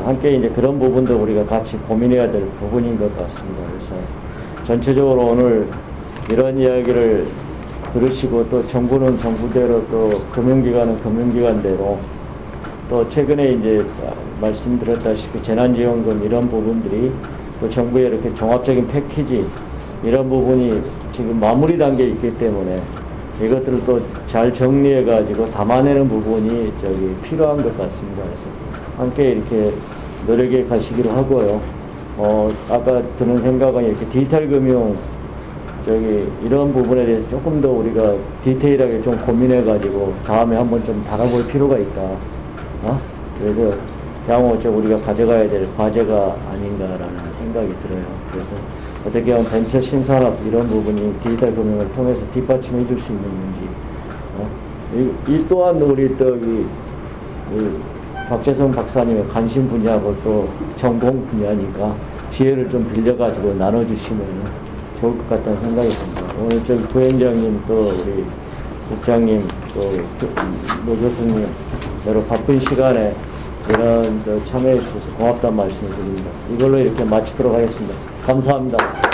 함께 이제 그런 부분도 우리가 같이 고민해야 될 부분인 것 같습니다. 그래서 전체적으로 오늘 이런 이야기를 그러시고 또 정부는 정부대로 또 금융기관은 금융기관대로 또 최근에 이제 말씀드렸다시피 재난지원금 이런 부분들이 또 정부의 이렇게 종합적인 패키지 이런 부분이 지금 마무리 단계에 있기 때문에 이것들을 또 잘 정리해 가지고 담아내는 부분이 필요한 것 같습니다. 그래서 함께 이렇게 노력해 가시기로 하고요. 아까 드는 생각은 이렇게 디지털 금융 이런 부분에 대해서 조금 더 우리가 디테일하게 좀 고민해 가지고 다음에 한번 좀 다뤄볼 필요가 있다. 그래서 향후 우리가 가져가야 될 과제가 아닌가라는 생각이 들어요. 그래서 어떻게 하면 벤처 신산업 이런 부분이 디지털 금융을 통해서 뒷받침해 줄 수 있는지, 이 또한 우리 이 박재성 박사님의 관심 분야하고 또 전공 분야니까 지혜를 좀 빌려가지고 나눠주시면 좋을 것 같다는 생각이 듭니다. 오늘 부회장님 또 우리 국장님 또 노 교수님 여러 바쁜 시간에 이런 참여해 주셔서 고맙다는 말씀을 드립니다. 이걸로 이렇게 마치도록 하겠습니다. 감사합니다.